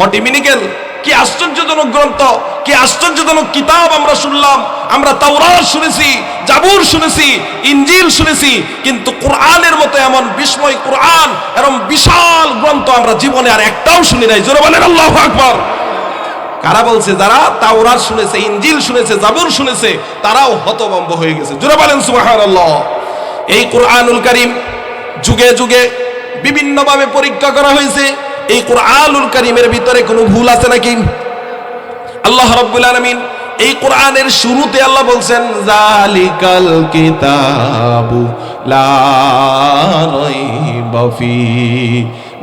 হটিমিনিকেল, কি আশ্চর্যজনক গ্রন্থ, কি আশ্চর্যজনক কিতাব আমরা শুনলাম। আমরা তাওরাত শুনেছি, জাবুর শুনেছি, ইনজিল শুনেছি, কিন্তু কোরআনের মতো এমন বিস্ময় কোরআন, এরকম বিশাল গ্রন্থ আমরা জীবনে আর একটাও শুনি নাই। জোরে বলেন আল্লাহু আকবার। কারা বলছে? যারা তাওরাত শুনেছে, ইনজিল শুনেছে, জাবুর শুনেছে, তারাও হতভম্ব হয়ে গেছে। জোরে বলেন সুবহানাল্লাহ। এই কোরআনুল কারীম যুগে যুগে বিভিন্নভাবে পরীক্ষা করা হয়েছে। এই কোরআনুল কারীমের ভিতরে কোনো ভুল আছে নাকি? আল্লাহ রাব্বুল আলামিন এই কোরআনের শুরুতে আল্লাহ বলছেন, জালিকাল কিতাবু লা রাইবা ফি।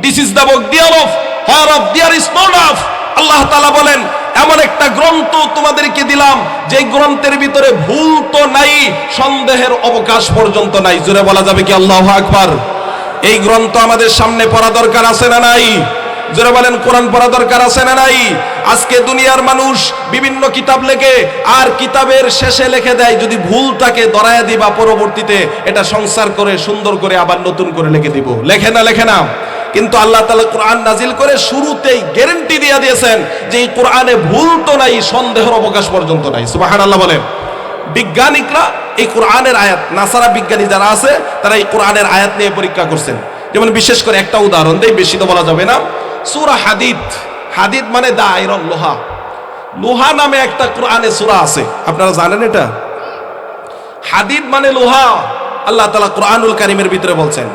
This is the book thereof whereof there is no doubt। আল্লাহ তাআলা বলেন, এমন একটা গ্রন্থ তোমাদেরকে দিলাম যে গ্রন্থের ভিতরে ভুল তো নাই, সন্দেহের অবকাশ পর্যন্ত নাই। জোরে বলা যাবে কি আল্লাহু আকবার? এই গ্রন্থ আমাদের সামনে পড়া দরকার, আছে না নাই? যারা বলেন কোরআন পড়া দরকার, আছে না নাই? আজকে দুনিয়ার মানুষ বিভিন্ন কিতাব লেখে, আর কিতাবের শেষে লিখে দেয় যদি ভুল থাকে ধরায়া দিবা, পরবর্তীতে এটা সংস্কার করে সুন্দর করে আবার নতুন করে লিখে দিব। লেখে না? লেখে না? কিন্তু আল্লাহ তাআলা কোরআন নাজিল করে শুরুতেই গ্যারান্টি দিয়ে দিয়েছেন যে এই কোরআনে ভুল তো নাই, সন্দেহের অবকাশ পর্যন্ত নাই। সুবহানাল্লাহ বলেন। বিজ্ঞানিকরা এই কোরআনের আয়াত, নাসারা বিজ্ঞানী যারা আছে তারা এই কোরআনের আয়াত নিয়ে পরীক্ষা করছেন। যেমন বিশেষ করে একটা উদাহরণ দেই, বেশি তো বলা যাবে না। সূরা হাদিদ, হাদিদ মানে দা আয়রন, লোহা। লোহা নামে একটা কোরআনে সূরা আছে, আপনারা জানেন এটা? হাদিদ মানে লোহা। আল্লাহ তাআলা কোরআনুল কারীমের ভিতরে বলছেন,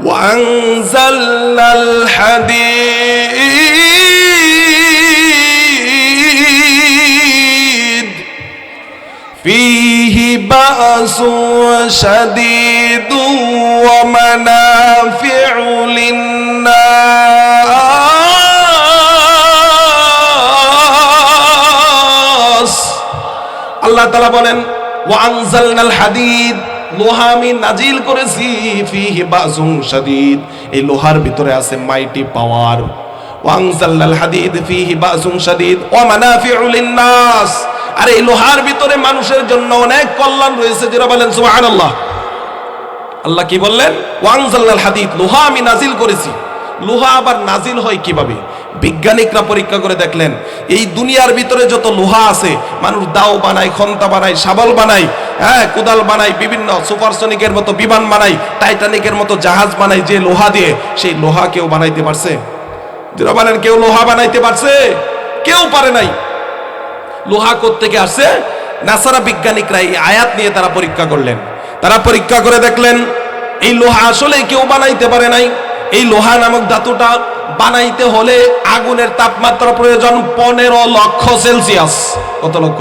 ওয়ানজালনাল হাদিদ ফীহি বাসুন শাদীদুন ওয়া মানাফিউ লিন-নাস। আল্লাহ তাআলা বলেন, ওয়ানজালনাল হাদিদ, লোহা আমি নাজিল করেছি ফিহি বাসুন শাদীদ, এই লোহার ভিতরে আছে মাইটি পাওয়ার। ওয়ানজালনাল হাদিদ ফিহি বাসুন শাদীদ ওয়া মানাফিউ লিন-নাস, আর এই লোহার ভিতরে মানুষের জন্য অনেক কল্যাণ রয়েছে। যারা বলেন সুবহানাল্লাহ। আল্লাহ কি বললেন? ওয়ানজালনাল হাদিদ, লোহা আমি নাজিল করেছি। লোহা আবার নাজিল হয় কিভাবে? বিজ্ঞানিকরা পরীক্ষা করে দেখলেন এই দুনিয়ার ভিতরে যত লোহা আছে, মানুষ দাও বানায়, খন্তা বানায়, শাবল বানায়, কোদাল বানায়, বিভিন্ন সুপারসনিকের মতো বিমান বানায়, টাইটানিকের মতো জাহাজ বানায় যে লোহা দিয়ে, সেই লোহা কেউ বানাইতে পারছে? যারা বলেন কেউ লোহা বানাইতে পারছে? কেউ পারে নাই। লোহা কোত্থেকে আসছে? নাসারা বিজ্ঞানিকরা এই আয়াত নিয়ে তারা পরীক্ষা করলেন। তারা পরীক্ষা করে দেখলেন এই লোহা আসলে কেউ বানাইতে পারে নাই। এই লোহা নামক ধাতুটা বানাইতে হলে আগুনের তাপমাত্রা প্রয়োজন 15 লক্ষ সেলসিয়াস। কত লক্ষ?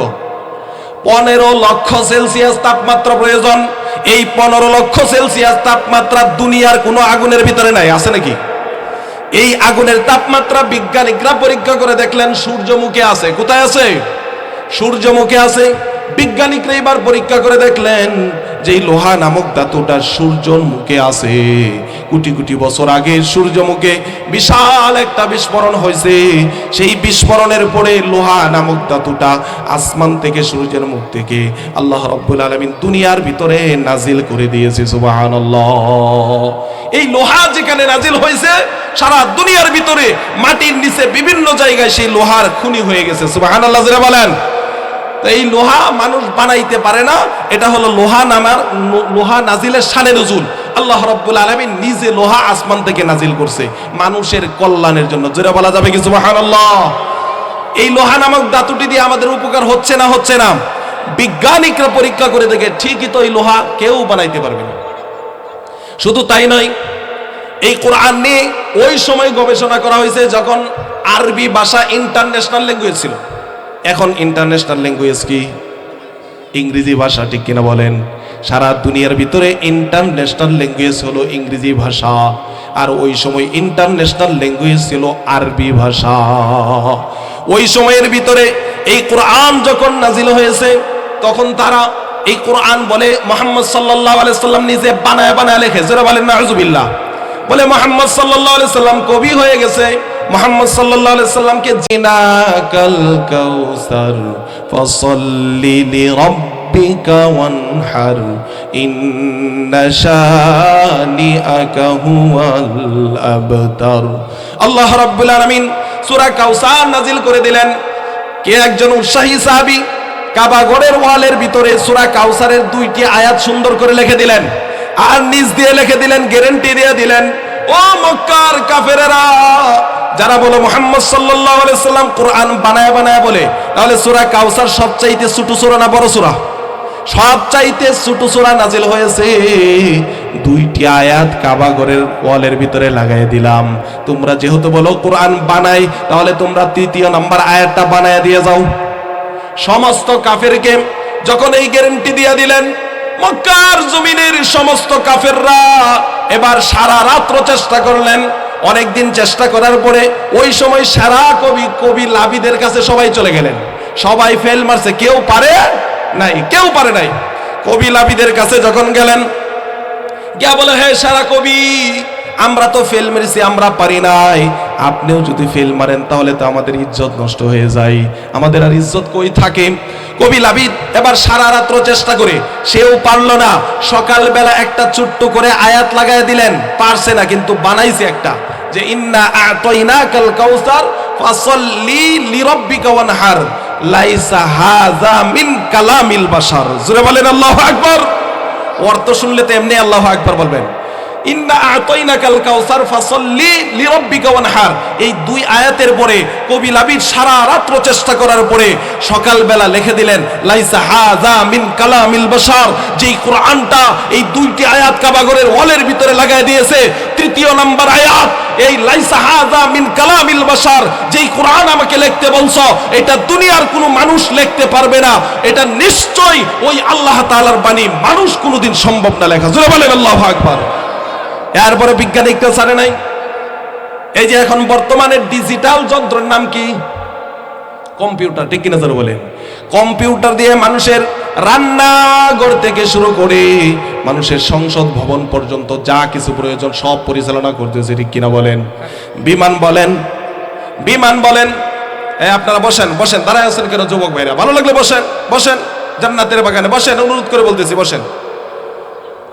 15 লক্ষ সেলসিয়াস তাপমাত্রা প্রয়োজন। এই 15 লক্ষ সেলসিয়াস তাপমাত্রা দুনিয়ার কোনো আগুনের ভিতরে নাই। আছে নাকি? এই আগুনের তাপমাত্রা বিজ্ঞানিকরা পরীক্ষা করে দেখলেন সূর্যমুখে আছে। কোথায় আছে? সূর্যমুখে আছে। বিজ্ঞানিকরা এবার পরীক্ষা করে দেখলেন যে এই লোহা নামক ধাতুটা সূর্যর মুখে আছে। কোটি কোটি বছর আগে সূর্যমুখে বিশাল একটা বিস্ফোরণ হয়েছে। সেই বিস্ফোরণের পরে লোহা নামক ধাতুটা আসমান থেকে, সূর্যের মুখ থেকে আল্লাহ রাব্বুল আলামিন দুনিয়ার ভিতরে নাজিল করে দিয়েছে। সুবহানাল্লাহ। এই লোহা যেখানে নাজিল হয়েছে, সারা দুনিয়ার ভিতরে মাটির নিচে বিভিন্ন জায়গায় সেই লোহার খনি হয়ে গেছে। সুবহানাল্লাহ যারা বলেন। এই লোহা মানুষ বানাইতে পারে না। এটা হলো লোহা নাজিলের শানে নজুল। আল্লাহ রাব্বুল আলামিন নিজে লোহা আসমান থেকে নাজিল করছে মানুষের কল্যাণের জন্য। যেটা বলা যাবে কি সুবহানাল্লাহ। এই লোহা নামক ধাতুটি দিয়ে আমাদের উপকার হচ্ছে না? হচ্ছে না। বিজ্ঞানিকরা পরীক্ষা করে দেখে ঠিকই তো এই লোহা কেউ বানাইতে পারবে না। শুধু তাই নয়, এই কোরআন নিয়ে ওই সময় গবেষণা করা হয়েছে যখন আরবি ভাষা ইন্টারন্যাশনাল ল্যাঙ্গুয়েজ ছিল। এখন ইন্টারন্যাশনাল ল্যাঙ্গুয়েজ কি? ইংরেজি ভাষা, ঠিক কিনা বলেন? সারা দুনিয়ার ভিতরে ইন্টারন্যাশনাল ল্যাঙ্গুয়েজ হলো ইংরেজি ভাষা, আর ওই সময় ইন্টারন্যাশনাল ল্যাঙ্গুয়েজ ছিল আরবি ভাষা। ওই সময়ের ভিতরে এই কোরআন যখন নাজিল হয়েছে, তখন তারা এই কোরআন বলে মুহাম্মদ সাল্লাল্লাহু আলাইহি সাল্লাম নিজে বানায় বানায় লেখে। যারা বলেন নাউজুবিল্লাহ। বলে মুহাম্মদ সাল্লাল্লাহু আলাইহি সাল্লাম কবি হয়ে গেছে। মুহাম্মদ সাল্লাল্লাহু আলাইহি সাল্লামকে জিনাকাল কাউসার ফাসাল্লি লিরাব্বিকা ওয়ানহার ইন্না শানিআকা হুয়াল আবতার। আল্লাহ রাব্বুল আলামিন সূরা কাউসার নাজিল করে দিলেন। কে একজন উৎসাহী সাহাবী কাবা ঘরের ওয়ালের ভিতরে সূরা কাউসারের 2টি আয়াত সুন্দর করে লিখে দিলেন, আর নিজ দিয়ে লিখে দিলেন, গ্যারান্টি দিয়ে দিলেন, ও মক্কার কাফেরেরা, যারা বলে মুহাম্মদ সাল্লাল্লাহু আলাইহি সাল্লাম কোরআন বানায় বানায় বলে, তাহলে সূরা কাউসার সবচাইতে ছোট সূরা না বড় সূরা? সবচাইতে ছোট সূরা নাজিল হয়েছে। 2টি আয়াত কাবা ঘরের ওয়ালের ভিতরে লাগাই দিলাম। তোমরা যেহেতু বলো কোরআন বানাই, তাহলে তোমরা 3য় নাম্বার আয়াতটা বানায় দিয়ে যাও। সমস্ত কাফেরকে যখন এই গ্যারান্টি দিয়ে দিলেন, মক্কার জমিনের সমস্ত কাফেররা এবার সারা রাত্র চেষ্টা করলেন। অনেকদিন চেষ্টা করার পরে ওই সময় সারা কবি লাবিদের কাছে সবাই চলে গেলেন। সবাই ফেল মারছে, কেউ পারে নাই, কেউ পারে নাই। কবি লাবিদের কাছে যখন গেলেন, গিয়া বলে, হে সারা কবি, আমরা তো ফেল মেরেছি, আমরা পারি নাই। আপনিও যদি ফেল মারেন তাহলে তো আমাদের ইজ্জত নষ্ট হয়ে যায়, আমাদের আর ইজ্জত কই থাকে। কবি লাবিদ এবার সারা রাত্র চেষ্টা করে সেও পারল না। সকালবেলা একটা ছোট্ট করে আয়াত লাগাই দিলেন, পারছে না, কিন্তু বানাইছে একটা, যে ইন্না আ'তাইনাকাল কাউসার ফাসাল্লি লিরাব্বিকা ওয়ানহার লাইসা হাযা মিন কালামিল বাশার। জোরে বলেন আল্লাহু আকবার। অর্থ শুনলে তো এমনি আল্লাহু আকবার বলবেন। ইন্না আ'তাইনাকাল কাউসার ফাসাল্লি লিরাব্বিকা ওয়ানহার, এই 2 আয়াতের পরে কবি লাবিদ সারা রাত্র চেষ্টা করার পরে সকালবেলা লিখে দিলেন, লাইসা হাযা মিন কালামিল বাশার। যেই কোরআনটা এই 2টি আয়াত কাবাগরের ওয়ালের ভিতরে লাগায় দিয়েছে। 3য় নাম্বার আয়াত, এই লাইসা হাযা মিন কালামিল বাশার, যেই কোরআন আমাকে লিখতে বলছো, এটা দুনিয়ার কোনো মানুষ লিখতে পারবে না, এটা নিশ্চয়ই ওই আল্লাহ তাআলার বাণী, মানুষ কোনোদিন সম্ভব না লেখা। জোরে বলেন আল্লাহু আকবার। এরপরে বিজ্ঞানিকটা ছাড়ে নাই। এই যে এখন বর্তমানে ডিজিটাল যন্ত্রের নাম কি? কম্পিউটার, ঠিক কিনা স্যার বলেন? কম্পিউটার দিয়ে মানুষের রান্নাঘর থেকে শুরু করে মানুষের সংসদ ভবন পর্যন্ত যা কিছু প্রয়োজন সব পরিচালনা করতেছে, ঠিক কিনা বলেন? বিমান বলেন, বিমান বলেন। আপনারা বসেন, বসেন, দাঁড়ায় আছেন কেন যুবক ভাইরা? ভালো লাগলে বসেন, বসেন, জান্নাতের বাগানে বসেন, অনুরোধ করে বলতেছি বসেন।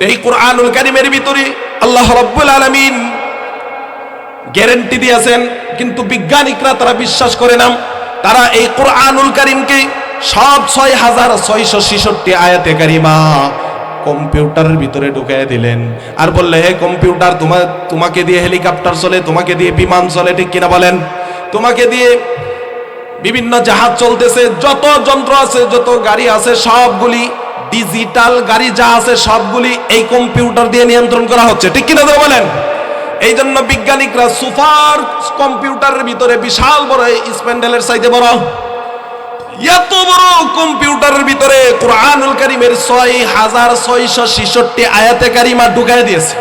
এই কুরআনুল কারীমের ভিতরে আল্লাহ রাব্বুল আলামিন গ্যারান্টি দিয়েছেন, কিন্তু বিজ্ঞানিকরা তারা বিশ্বাস করে না। তারা এই কুরআনুল কারীমকে সব ৬৬৬৬ আয়াতে কারিমা কম্পিউটারের ভিতরে ঢুকায় দিলেন আর বললে, হে কম্পিউটার, তোমাকে দিয়ে হেলিকপ্টার চলে, তোমাকে দিয়ে বিমান চলে, ঠিক কিনা বলেন? তোমাকে দিয়ে বিভিন্ন জাহাজ চলতেছে, যত যন্ত্র আছে, যত গাড়ি আছে, সবগুলি ডিজিটাল গাড়ি যা আছে সবগুলি এই কম্পিউটার দিয়ে নিয়ন্ত্রণ করা হচ্ছে, ঠিক কিনা বলেন? এই জন্য বিজ্ঞানিকরা সুপার কম্পিউটারের ভিতরে বিশাল বড় স্প্যান্ডেলের চাইতে বড় এত বড় কম্পিউটারের ভিতরে কুরআনুল কারীমের ৬৬৬৬ আয়াতে কারিমা ঢুকায় দিয়েছে।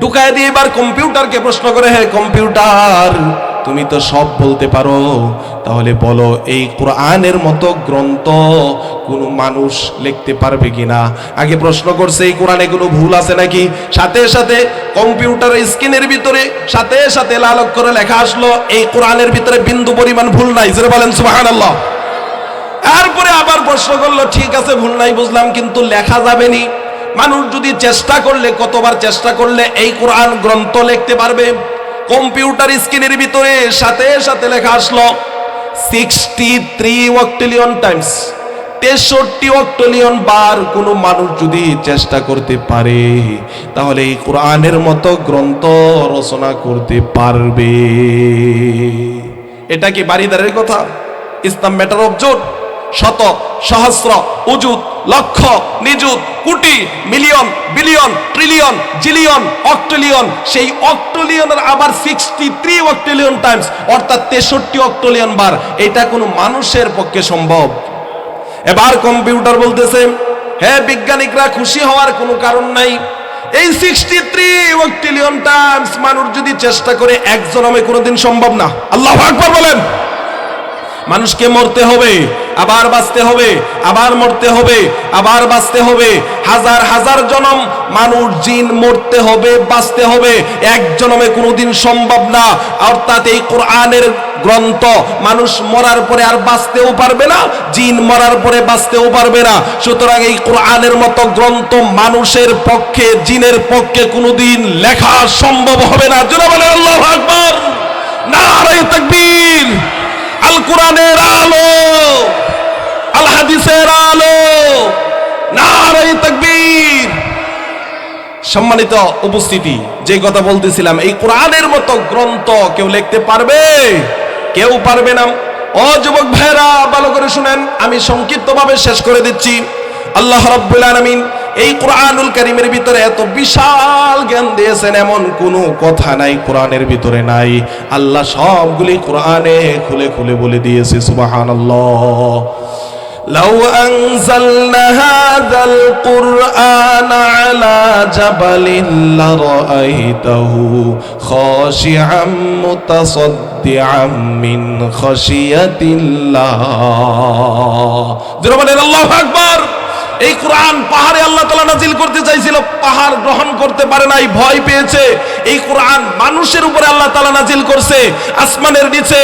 ঢুকায় দিয়ে এবার কম্পিউটারকে প্রশ্ন করে, হে কম্পিউটার, তুমি তো সব বলতে পারো, তাহলে বলো এই কোরআনের মতো গ্রন্থ কোন মানুষ লিখতে পারবে কিনা? আগে প্রশ্ন করছে এই কোরআনে কোনো ভুল আছে নাকি, সাথে সাথে কম্পিউটারের স্ক্রিনের ভিতরে সাথে সাথে লাল অক্ষরে লেখা আসলো এই কোরআনের ভিতরে বিন্দু পরিমাণ ভুল নাই। যারা বলেন সুবহানাল্লাহ। তারপরে আবার প্রশ্ন করলো, ঠিক আছে ভুল নাই বুঝলাম, কিন্তু লেখা যাবে নি? মানুষ যদি চেষ্টা করলে, কতবার চেষ্টা করলে এই কোরআন গ্রন্থ লিখতে পারবে? কম্পিউটার স্ক্রিনের ভিতরে সাথে সাথে লেখা আসলো 63 অক্টিলিয়ন টাইমস, 63 অক্টিলিয়ন বার কোনো মানুষ যদি চেষ্টা করতে পারে তাহলে এই কোরআনের মতো গ্রন্থ রচনা করতে পারবে। এটা কি বাড়িদারের কথা? ইসলাম ম্যাটার অফ জোট। শত, সহস্র, অযুত, লক্ষ, নিযুত, কোটি, মিলিয়ন, বিলিয়ন, ট্রিলিয়ন, জিলিয়ন, অক্টিলিয়ন, সেই অক্টিলিয়নের আবার 63 অক্টিলিয়ন টাইমস, অর্থাৎ 63 অক্টিলিয়ন বার। এটা কোনো মানুষের পক্ষে সম্ভব? এবার কম্পিউটার বলতেছে, হ্যাঁ বিজ্ঞানিকরা খুশি হওয়ার কোনো কারণ নাই। এই 63 অক্টিলিয়ন টাইমস মানুষ যদি চেষ্টা করে এক জন্মে কোনোদিন সম্ভব না। আল্লাহু আকবার বলেন। মানুষকে মরতে হবে, আবার বাঁচতে হবে, আবার মরতে হবে, আবার বাঁচতে হবে, হাজার হাজার জনম মানুষ জিন মরতে হবে, বাঁচতে হবে, এক জন্মে কোনোদিন সম্ভব না। অর্থাৎ এই কোরআনের গ্রন্থ মানুষ মরার পরে আর বাঁচতেও পারবে না, জিন মরার পরে বাঁচতেও পারবে না। সুতরাং এই কোরআনের মতো গ্রন্থ মানুষের পক্ষে, জিনের পক্ষে কোনোদিন লেখা সম্ভব হবে না। জোরে বলেন আল্লাহু আকবার, নারে তাকবীর। আল কোরআনের আলো, আল হাদিসের আলো, নারে তাকবীর। সম্মানিত উপস্থিতি, যে কথা বলতেছিলাম, এই কোরআনের মতো গ্রন্থ কেউ লিখতে পারবে? কেউ পারবে না। ও যুবক ভাইরা, ভালো করে শুনেন, আমি সংক্ষিপ্তভাবে শেষ করে দিচ্ছি। আল্লাহ রাব্বুল আলামিন এই কোরআনুল কারীমের ভিতরে এত বিশাল জ্ঞান দিয়েছেন, এমন কোনো কথা নাই কোরআনের ভিতরে নাই। আল্লাহ সবগুলি কোরআনে খুলে খুলে বলে দিয়েছে। সুবহানাল্লাহ। লাউ আনজালনা হাযাল কুরআন আলা জাবালিন লারাআইতাহু খাশিআম মুতাসাদ্দিআম মিন খাশিয়াতিল্লাহ। যারা বলেন আল্লাহু আকবার। এই কোরআন পাহাড়ে আল্লাহ তাআলা নাজিল করতে চাইছিল, পাহাড় গ্রহণ করতে পারে নাই, ভয় পেয়েছে। এই কোরআন মানুষের উপরে আল্লাহ তাআলা নাজিল করছে, আসমানের নিচে,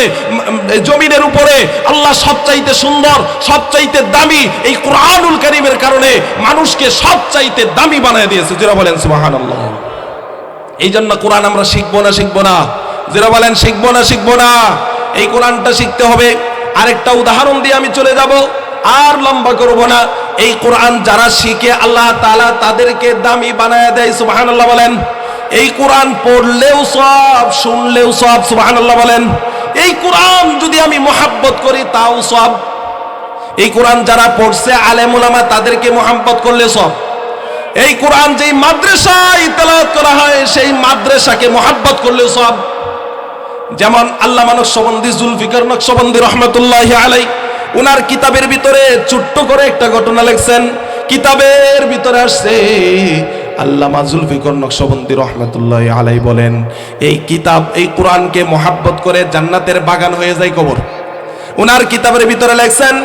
জমিনের উপরে। আল্লাহ সবচাইতে সুন্দর, সবচাইতে দামি এই কোরআনুল কারীমের কারণে মানুষকে সবচাইতে দামি বানায় দিয়েছে। যারা বলেন সুবহানাল্লাহ। এই জন্য কোরআন আমরা শিখবো না, শিখবো না। যারা বলেন শিখবো না, শিখবো না। এই কোরআনটা শিখতে হবে। আরেকটা উদাহরণ দিয়ে আমি চলে যাব, আর লম্বা করব না। এই কোরআন যারা শিখে আল্লাহ তাআলা তাদেরকে দামি বানায় দেয়। সুবহানাল্লাহ বলেন। এই কোরআন পড়লেও সওয়াব, শুনলেও সওয়াব। সুবহানাল্লাহ বলেন। এই কোরআন যদি আমি মহব্বত করি তাও সওয়াব। এই কোরআন যারা পড়ছে আলেম উলামা তাদেরকে মহব্বত করলে সওয়াব। এই কোরআন যেই মাদ্রাসায় তেলাওয়াত করা হয় সেই মাদ্রাসাকে মহব্বত করলেও সওয়াব। যেমন আল্লামা নকশবন্দি, জুলফিকার নকশবন্দি রহমাতুল্লাহি আলাইহি, উনার কিতাবের ভিতরে ছোট্ট করে একটা ঘটনা লিখছেন। কিতাবের ভিতরে আসছে, আল্লামা জুলফিকার নকশবন্দি রহমাতুল্লাহি আলাইহি বলেন, এই কিতাব, এই কোরআনকে মহব্বত করে জান্নাতের বাগান হয়ে যায় কবর। উনার কিতাবের ভিতরে লিখছেন,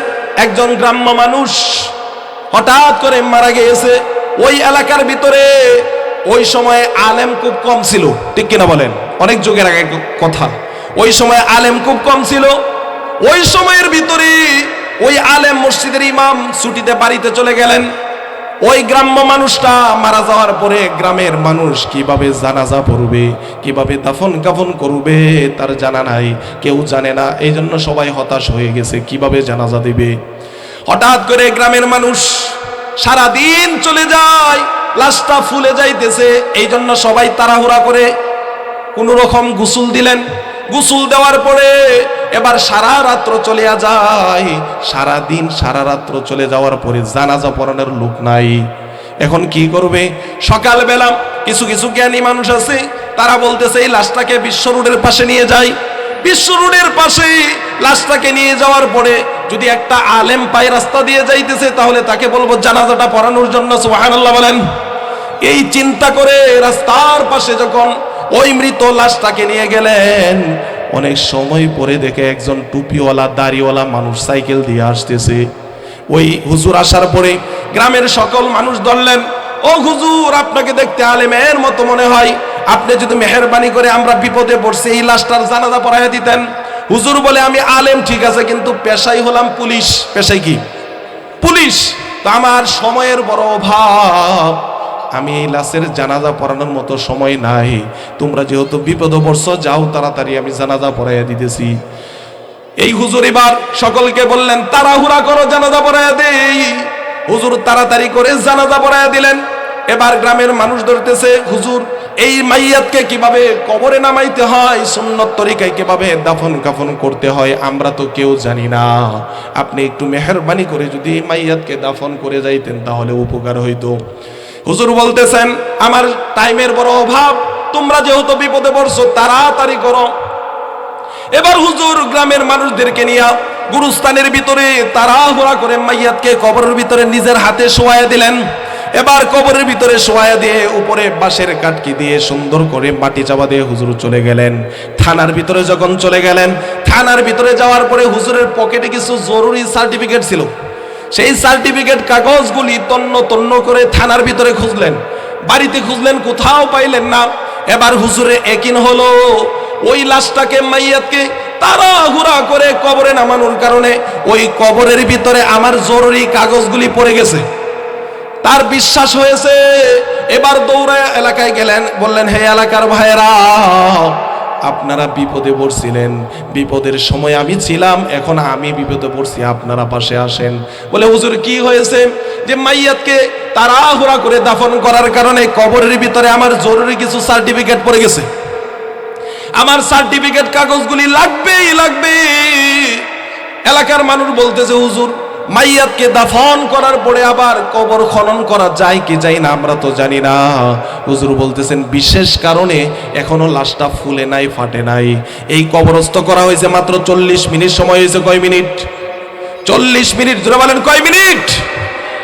একজন গ্রাম্য মানুষ হঠাৎ করে মারা গিয়েছে। ওই এলাকার ভিতরে ওই সময় আলেম খুব কম ছিল, ঠিক কিনা বলেন? অনেক যুগের আগে কথা। ওই সময় আলেম খুব কম ছিল। ওই সময়ের ভিতরে ওই আলেম মসজিদের ইমাম ছুটিতে বাড়িতে চলে গেলেন। ওই গ্রাম্য মানুষটা মারা যাওয়ার পরে গ্রামের মানুষ কিভাবে জানাজা পড়বে, কিভাবে দাফন কাফন করবে তার জানা নাই, কেউ জানে না। এই জন্য সবাই হতাশ হয়ে গেছে, কিভাবে জানাজা দিবে। হঠাৎ করে গ্রামের মানুষ সারা দিন চলে যায়, লাশটা ফুলে যাইতেছে। এই জন্য সবাই তাড়াহুড়া করে কোন রকম গোসল দিলেন। গোসল দেওয়ার পরে এবার সারা রাত্র চলে যায়। সারা দিন সারা রাত্র চলে যাওয়ার পরে জানাজা পড়ানোর লোক নাই। এখন কি করবে? সকালবেলা কিছু কিছু জ্ঞানী মানুষ আছে, তারা বলতেছে এই লাশটাকে বিশ্ব রোডের পাশে নিয়ে যাই। বিশ্ব রোডের পাশে লাশটাকে নিয়ে যাওয়ার পরে যদি একটা আলেম পাই রাস্তা দিয়ে যাইতেছে, তাহলে তাকে বলবো জানাজাটা পড়ানোর জন্য। সুবহানাল্লাহ বলেন। এই চিন্তা করে রাস্তার পাশে যখন ওই মৃত লাশটাকে নিয়ে গেলেন, অনেক সময় পরে দেখে একজন টুপিওয়ালা দাড়িওয়ালা মানুষ সাইকেল দিয়ে আসতেছে। ওই হুজুর আসার পরে গ্রামের সকল মানুষ ধরলেন, ও হুজুর, আপনাকে দেখতে আলেমের মতো মনে হয়, আপনি যদি মেহেরবানি করে, আমরা বিপদে পড়ছি, এই লাশটার জানাজা পড়াইয়া দিতেন। হুজুর বলে, আমি আলেম ঠিক আছে, কিন্তু পেশাই হলাম পুলিশ। পেশাই কি? পুলিশ। তো আমার সময়ের বড় অভাব, আমি এই লাশের জানাজা পড়ানোর মতো সময় নাই। তোমরা যেহেতু বিপদে পড়ছো, যাও তাড়াতাড়ি, আমি জানাজা পড়াইয়া দিতেছি। এই হুজুর এবার সকলকে বললেন, তাড়াহুড়া করো, জানাজা পড়াইয়া দেই। হুজুর তাড়াতাড়ি করে জানাজা পড়াইয়া দিলেন। এবার গ্রামের মানুষ ধরতেছে, হুজুর এই মাইয়াতকে কিভাবে কবরে নামাইতে হয়, সুন্নত তরিকায় কিভাবে দাফন কাফন করতে হয়, আমরা তো কেউ জানি না। আপনি একটু মেহেরবানি করে যদি মাইয়াতকে দাফন করে যাইতেন তাহলে উপকার হইতো। হুজুর বলতেছেন, আমার টাইমের বড় অভাব, তোমরা যেহেতু বিপদে পড়ছো, তাড়াতাড়ি করো। এবার হুজুর গ্রামের মানুষদেরকে নিয়ে গুরুস্থানের ভিতরে তাড়াহুড়া করে মাইয়াতকে কবরের ভিতরে নিজের হাতে শোয়াইয়া দিলেন। এবার কবরের ভিতরে শোয়াইয়া দিয়ে উপরে বাঁশের কাটকি দিয়ে সুন্দর করে মাটি চাপা দিয়ে হুজুর চলে গেলেন। থানার ভিতরে যখন চলে গেলেন, থানার ভিতরে যাওয়ার পরে হুজুরের পকেটে কিছু জরুরি সার্টিফিকেট ছিল। সেই সার্টিফিকেট কাগজগুলি তন্ন তন্ন করে থানার ভিতরে খুঁজলেন, বাড়িতে খুঁজলেন, কোথাও পাইলেন না। এবার হুজুরে একিন হলো ওই লাশটাকে, মাইয়াতকে তাড়াহুড়া করে কবরে নামানোর কারণে ওই কবরের ভিতরে আমার জরুরি কাগজগুলি পড়ে গেছে। তার বিশ্বাস হয়েছে। এবার দৌড়ায় এলাকায় গেলেন, বললেন, হে এলাকার ভাইয়েরা, আপনারা বিপদে পড়ছিলেন, বিপদের সময় আমি ছিলাম, এখন আমি বিপদে পড়ছি, আপনারা পাশে আসেন। বলে, হুজুর কি হয়েছে? যে মাইয়াতকে তাড়াহুড়া করে দাফন করার কারণে কবরের ভিতরে আমার জরুরি কিছু সার্টিফিকেট পড়ে গেছে, আমার সার্টিফিকেট কাগজগুলি লাগবেই লাগবে। এলাকার মানুষ বলতেছে, হুজুর মাইয়াতকে দাফন করার পরে আবার কবর খনন করা যায় কি যায় না আমরা তো জানি না। হুজুর বলতেছেন, বিশেষ কারণে এখনো লাশটা ফুলে নাই, ফাটে নাই। এই কবরস্থ করা হয়েছে মাত্র 40 মিনিট সময় হয়েছে। কয় মিনিট? 40 মিনিট। জোরে বলেন, কয় মিনিট?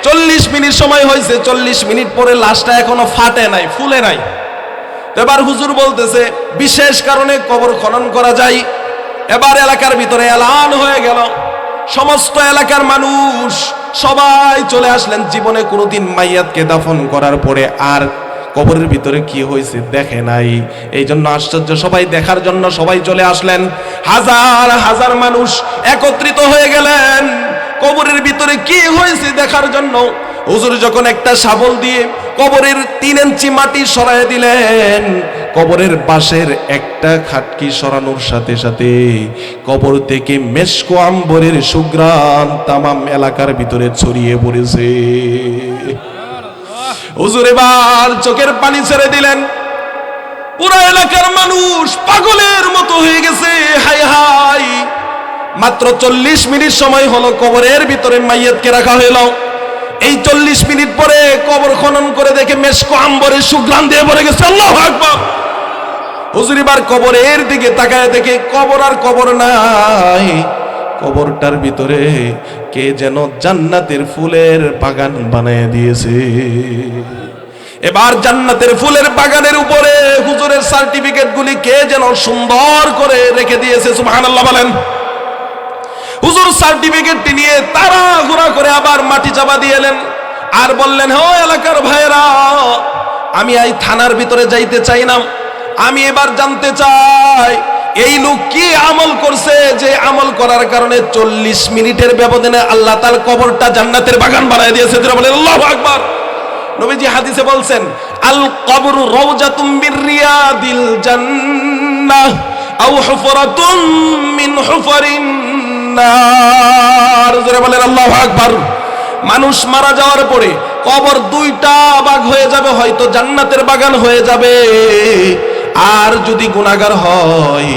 40 মিনিট সময় হয়েছে। 40 মিনিট পরে লাশটা এখনো ফাটে নাই, ফুলে নাই। এবার হুজুর বলতেছে, বিশেষ কারণে কবর খনন করা যায়। এবার এলাকার ভিতরে এলান হয়ে গেল, সমস্ত এলাকার মানুষ সবাই চলে আসলেন। জীবনে কোনোদিন মাইয়াতকে দাফন করার পরে আর কবরের ভিতরে কি হয়েছে দেখে নাই, এই জন্য আশ্চর্য। সবাই দেখার জন্য সবাই চলে আসলেন। হাজার হাজার মানুষ একত্রিত হয়ে গেলেন কবরের ভিতরে কি হয়েছে দেখার জন্য। হুজুর যখন একটা শাবল দিয়ে কবরের 3 ইঞ্চি মাটি সরাই দিলেন, কবরের পাশের একটা খাটকি সরানোর সাথে সাথে কবর থেকে মেশকো আম্বরের সুঘ্রাণ তামাম এলাকার ভিতরে ছড়িয়ে পড়েছে। হুজুর এবার চোখের পানি ছেড়ে দিলেন। পুরো এলাকার মানুষ পাগলের মতো হয়ে গেছে। হাই হাই, মাত্র 40 মিনিট সময় হলো কবরের ভিতরে মাইয়াতকে রাখা হইল। এই 40 মিনিট পরে কবর খনন করে দেখে মেশকো আম্বরের সুঘ্রাণ দিয়ে ভরে গেছে। আল্লাহু আকবার। হুজুর এবার কবরের দিকে তাকায় দেখে কবর আর কবর নাই, কবরটার ভিতরে কে যেন জান্নাতের ফুলের বাগান বানায় দিয়েছে। এবার জান্নাতের ফুলের বাগানের উপরে হুজুরের সার্টিফিকেট গুলি কে যেন সুন্দর করে রেখে দিয়েছে। সুবহানাল্লাহ বলেন। হুজুর সার্টিফিকেটটি নিয়ে তাড়াহুড়া করে আবার মাটি চাপা দিয়ে এলেন আর বললেন, ও এলাকার ভাইয়েরা, আমি এই থানার ভিতরে যাইতে চাই না, আমি এবার জানতে চাই এই লোক কি আমল করছে যে আমল করার কারণে 40 মিনিটের ব্যবধানে আল্লাহ তার কবরটা জান্নাতের বাগান বানায় দিয়েছে। যারা বলেন আল্লাহু আকবার। নবীজি হাদিসে বলছেন, আল কবরু রাওজাতুম মির রিয়াদিল জান্নাহ আও হুফরাতুম মিন হুফারিন নার। যারা বলেন আল্লাহু আকবার। মানুষ মারা যাওয়ার পরে কবর দুইটা ভাগ হয়ে যাবে, হয়তো জান্নাতের বাগান হয়ে যাবে, আর যদি গুনাহগার হয়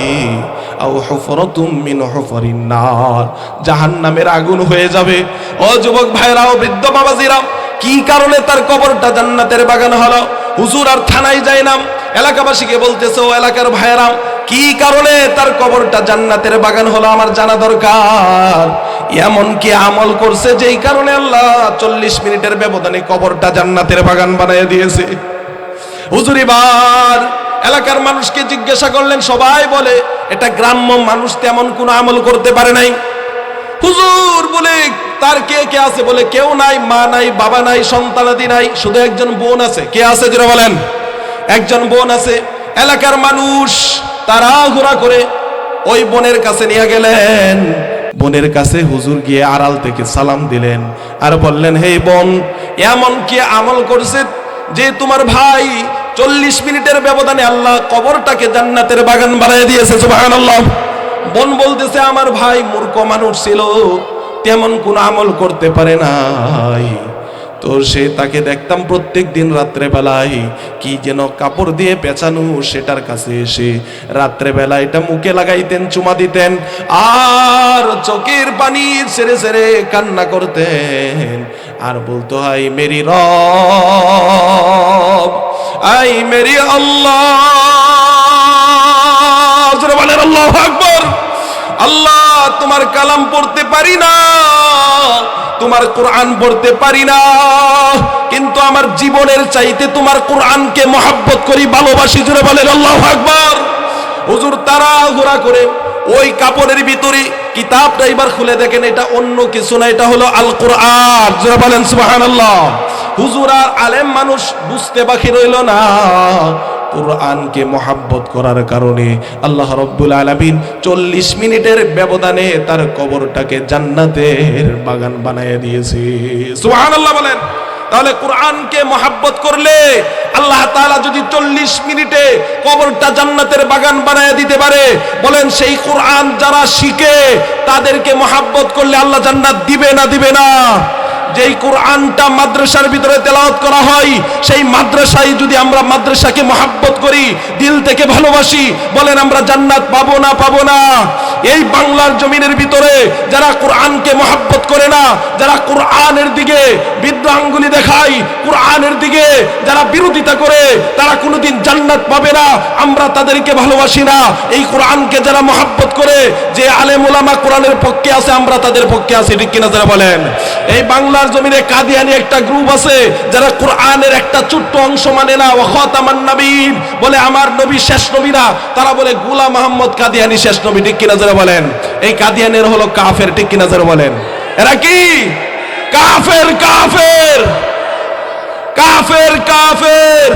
আও হুফরাতুম মিন হুফারিন নার, জাহান্নামের আগুন হয়ে যাবে। ও যুবক ভাইরা ও বৃদ্ধ বাবাজিরা, কি কারণে তার কবরটা জান্নাতের বাগান হলো? হুজুর আর থানায় যায় না, এলাকাবাসীকে বলতেছে, ও এলাকার ভাইরা, কি কারণে তার কবরটা জান্নাতের বাগান হলো আমার জানা দরকার। এমন কি আমল করছে যেই কারণে আল্লাহ 40 মিনিটের ব্যবধানে কবরটা জান্নাতের বাগান বানিয়ে দিয়েছে? হুজুর এবার এলাকার মানুষকে জিজ্ঞাসা করলেন, সবাই বলে এটা গ্রাম্য মানুষ তেমন কোনো আমল করতে পারে নাই। হুজুর বলে, তার কে কে আছে? বলে কেউ নাই, মা নাই, বাবা নাই, সন্তানাদি নাই, শুধু একজন বোন আছে। কে আছে যারা বলেন? একজন বোন আছে। এলাকার মানুষ তাড়াহুড়া করে ওই বোনের কাছে নিয়ে গেলেন। বোনের কাছে হুজুর গিয়ে আড়াল থেকে সালাম দিলেন আর বললেন, হে বোন, এমন কি আমল করছে যে তোমার ভাই 40 মিনিটের ব্যবধানে আল্লাহ কবরটাকে জান্নাতের বাগান বানিয়ে দিয়েছে? সুবহানাল্লাহ। বোন বলতেছে, আমার ভাই মূর্খ মানুষ ছিল, তেমন কোন আমল করতে পারে নাই। তো তাকে দেখতাম প্রত্যেক দিন রাত্রে বেলায় কি যেন কাপড় দিয়ে পেঁচানো, সেটার কাছে এসে রাত্রে বেলা এটা মুখে লাগাইতেন, চুমা দিতেন, আর চোখের পানি ছেড়ে ছেড়ে কান্না করতেন আর বলতো, হাই মেরি রব, আই মেরি আল্লাহ। বলেন আল্লাহু আকবার। আল্লাহ, তোমার কালাম পড়তে পারি না, তোমার কোরআন পড়তে পারি না, কিন্তু আমার জীবনের চাইতে তোমার কোরআনকে মহব্বত করি, ভালোবাসি। জোরে বলেন আল্লাহু আকবার। হুজুর তাড়াহুড়া করে ওই কাপড়ের ভিতরে কিতাবটা এবার খুলে দেখেন, এটা অন্য কিছু না, এটা হলো আল কোরআন। জোরে বলেন সুবহানাল্লাহ। হুজুর আর আলেম মানুষ বুঝতে বাকি রইল না, কোরআনকে মহব্বত করার কারণে আল্লাহ রাব্বুল আলামিন 40 মিনিটের ব্যবধানে তার কবরটাকে জান্নাতের বাগান বানিয়ে দিয়েছে। সুবহানাল্লাহ বলেন। তাহলে কোরআনকে মহব্বত করলে আল্লাহ তাআলা যদি 40 মিনিটে কবরটা জান্নাতের বাগান বানিয়ে দিতে পারে, বলেন সেই কোরআন যারা শিখে তাদেরকে মহব্বত করলে আল্লাহ জান্নাত দিবে না দিবে না? যেই কোরআনটা মাদ্রাসার ভিতরে তেলাওয়াত করা হয়, সেই মাদ্রাসায় যদি আমরা মাদ্রাসাকে মহব্বত করি, দিল থেকে ভালোবাসি, বলেন আমরা জান্নাত পাবো না পাবো না? এই বাংলার জমিনের ভিতরে যারা কোরআনকে মহব্বত করে না, যারা কোরআনের দিকে বৃদ্ধ আঙ্গুলি দেখায়, কোরআনের দিকে যারা বিরোধিতা করে, তারা কোনোদিন জান্নাত পাবে না। আমরা তাদেরকে ভালোবাসি না। এই কোরআনকে যারা মহব্বত করে, যে আলেম ওলামা কোরআনের পক্ষে আছে, আমরা তাদের পক্ষে আছি, ঠিক কিনা যারা বলেন? এই বাংলার জমিনে কাদিয়ানি একটা গ্রুপ আছে যারা কোরআনের একটা ছোট্ট অংশ মানে না। ওয়া খাতামান নবীন, বলে আমার নবী শেষ নবী না, তারা বলে গোলাম মোহাম্মদ কাদিয়ানি শেষ নবী, ঠিক কিনা যারা বলেন? এই কাদিয়ানের হলো কাফের, ঠিক কিনা যারা বলেন? এরা কি কাফের? কাফের কাফের কাফের।